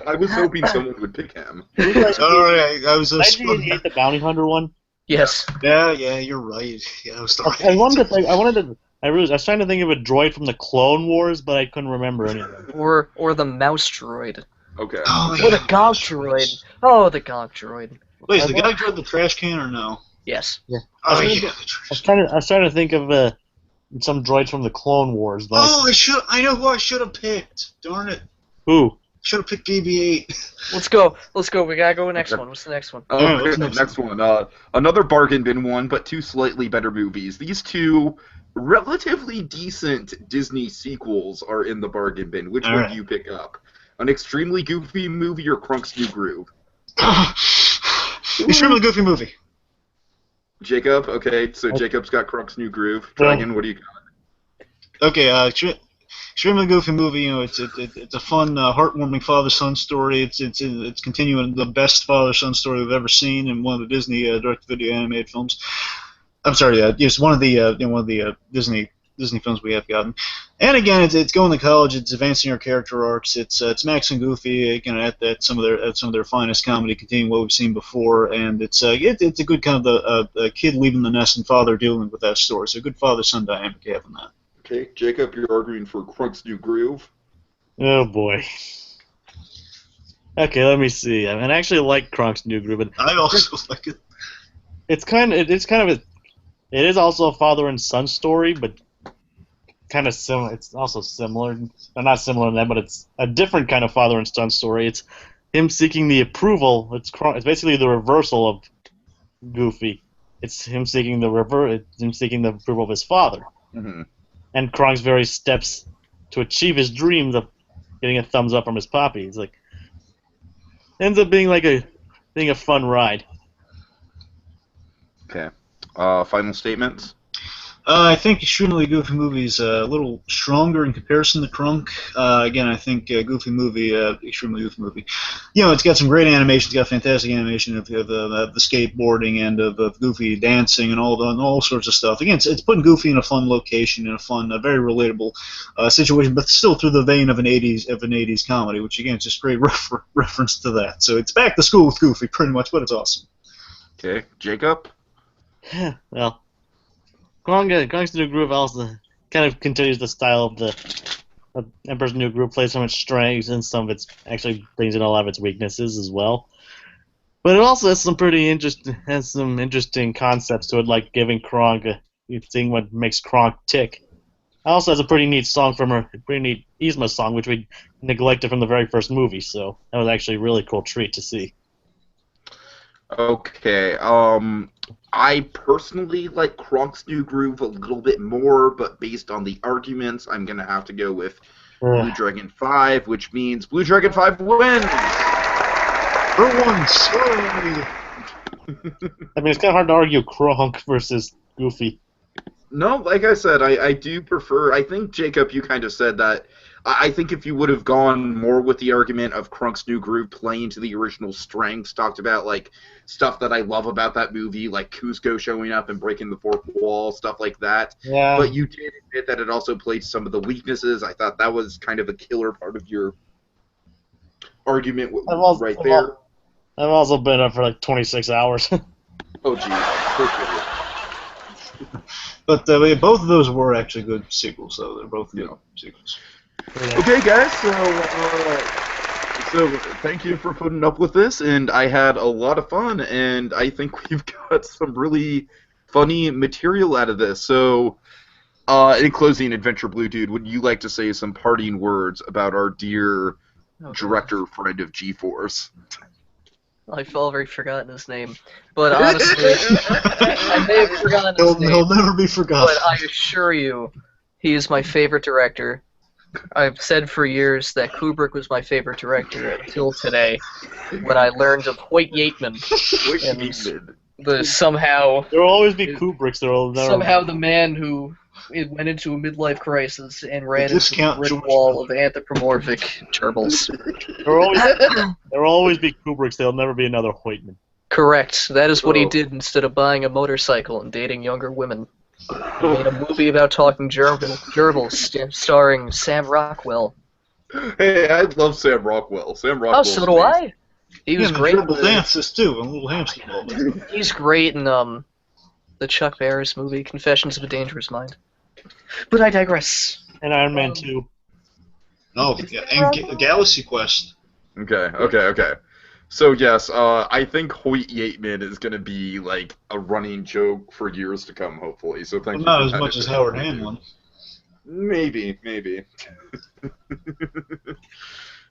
I was hoping someone would pick him. Sorry, I was. IG-88 the bounty hunter one. Yes. Yeah, you're right. Yeah, I was sorry. I was trying to think of a droid from the Clone Wars, but I couldn't remember any of them. Or the mouse droid. Okay. Oh, Or the yeah, Gonk gosh, droid. Oh, the Gonk droid. Wait, is the guy droid the trash can or no? Yes. Yeah. Oh, I yeah. was trying to think of some droids from the Clone Wars. But I know who I should have picked. Darn it. who? Should have picked BB-8. Let's go. We gotta go next one. What's the next one? Alright, Okay, what's the next one. Another bargain bin one, but two slightly better movies. These two relatively decent Disney sequels are in the bargain bin. Which one do you pick up? An extremely goofy movie or Krunk's New Groove? Extremely goofy movie. Jacob, okay, so Jacob's got Krunk's New Groove. Dragon, what do you got? Okay, extremely goofy movie. You know, it's a fun, heartwarming father-son story. It's continuing the best father-son story we've ever seen in one of the Disney direct-to-video animated films. I'm sorry, yes, one of the Disney films we have gotten. And again, it's going to college. It's advancing our character arcs. It's Max and Goofy again at some of their finest comedy, continuing what we've seen before. And it's a good kind of a kid leaving the nest and father dealing with that story. So a good father-son dynamic you have in that. Okay, Jacob, you're arguing for Krunk's New Groove. Oh boy. Okay, let me see. I actually like Krunk's New Groove, but I also like it. It is also a father and son story, but kind of similar. It's also similar, not similar in that, but it's a different kind of father and son story. It's him seeking the approval. It's basically the reversal of Goofy. It's him seeking the approval of his father. Mm-hmm. And Kronk's various steps to achieve his dreams of getting a thumbs up from his poppy. It's like ends up being a fun ride. Okay. Final statements? I think Extremely Goofy movie is a little stronger in comparison to Krunk. Again, I think Goofy movie, Extremely Goofy movie. You know, it's got some great animation. It's got fantastic animation of the skateboarding and of Goofy dancing and all sorts of stuff. Again, it's putting Goofy in a fun location, in a fun, very relatable situation, but still through the vein of an 80s comedy, which again is just great reference to that. So it's back to school with Goofy, pretty much, but it's awesome. Okay, Jacob? Well, Kronk's New Groove also kind of continues the style of the Emperor's New Groove, plays some of its strengths and some of its actually brings in a lot of its weaknesses as well. But it also has some interesting concepts to it, like giving Kronk seeing what makes Kronk tick. It also has a pretty neat Yzma song, which we neglected from the very first movie, so that was actually a really cool treat to see. Okay, I personally like Kronk's New Groove a little bit more, but based on the arguments, I'm going to have to go with BlueDragonFive, which means BlueDragonFive wins! For once! Yay! I mean, it's kind of hard to argue Kronk versus Goofy. No, like I said, I do prefer... I think, Jacob, you kind of said that. I think if you would have gone more with the argument of Krunk's New Groove playing to the original strengths, talked about, like, stuff that I love about that movie, like Kuzco showing up and breaking the fourth wall, stuff like that. Yeah. But you did admit that it also played to some of the weaknesses. I thought that was kind of a killer part of your argument there. I've also been up for like 26 hours. Oh, geez. But both of those were actually good sequels, so they're both good sequels. Okay, guys, so thank you for putting up with this, and I had a lot of fun, and I think we've got some really funny material out of this. So, in closing, Adventure Blue Dude, would you like to say some parting words about our dear director friend of G-Force? I've already forgotten his name, but honestly, I may have forgotten his name. He'll never be forgotten. But I assure you, he is my favorite director. I've said for years that Kubrick was my favorite director until today, when I learned of Hoyt Yateman. Somehow there will always be Kubricks. Somehow the man who went into a midlife crisis and ran into the brick wall of anthropomorphic gerbils. There will always be Kubricks. There'll never be another Hoytman. Correct. That is what he did instead of buying a motorcycle and dating younger women. He made a movie about talking gerbils, starring Sam Rockwell. Hey, I love Sam Rockwell. Oh, so do I. He was great. Gerbil dances too, and little hamster ball. He's great in the Chuck Barris movie, Confessions of a Dangerous Mind. But I digress. And Iron Man 2. Oh, and Galaxy Quest. Okay. So yes, I think Hoyt Yateman is going to be like a running joke for years to come, hopefully. So thank you. Not for as that much as addition. Howard Hamlin. Maybe.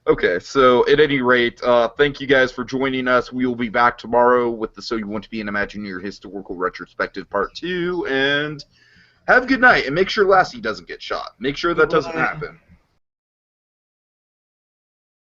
Okay, so at any rate, thank you guys for joining us. We will be back tomorrow with the So You Want to Be an Imagineer Historical Retrospective Part 2, and have a good night, and make sure Lassie doesn't get shot. Make sure that doesn't happen.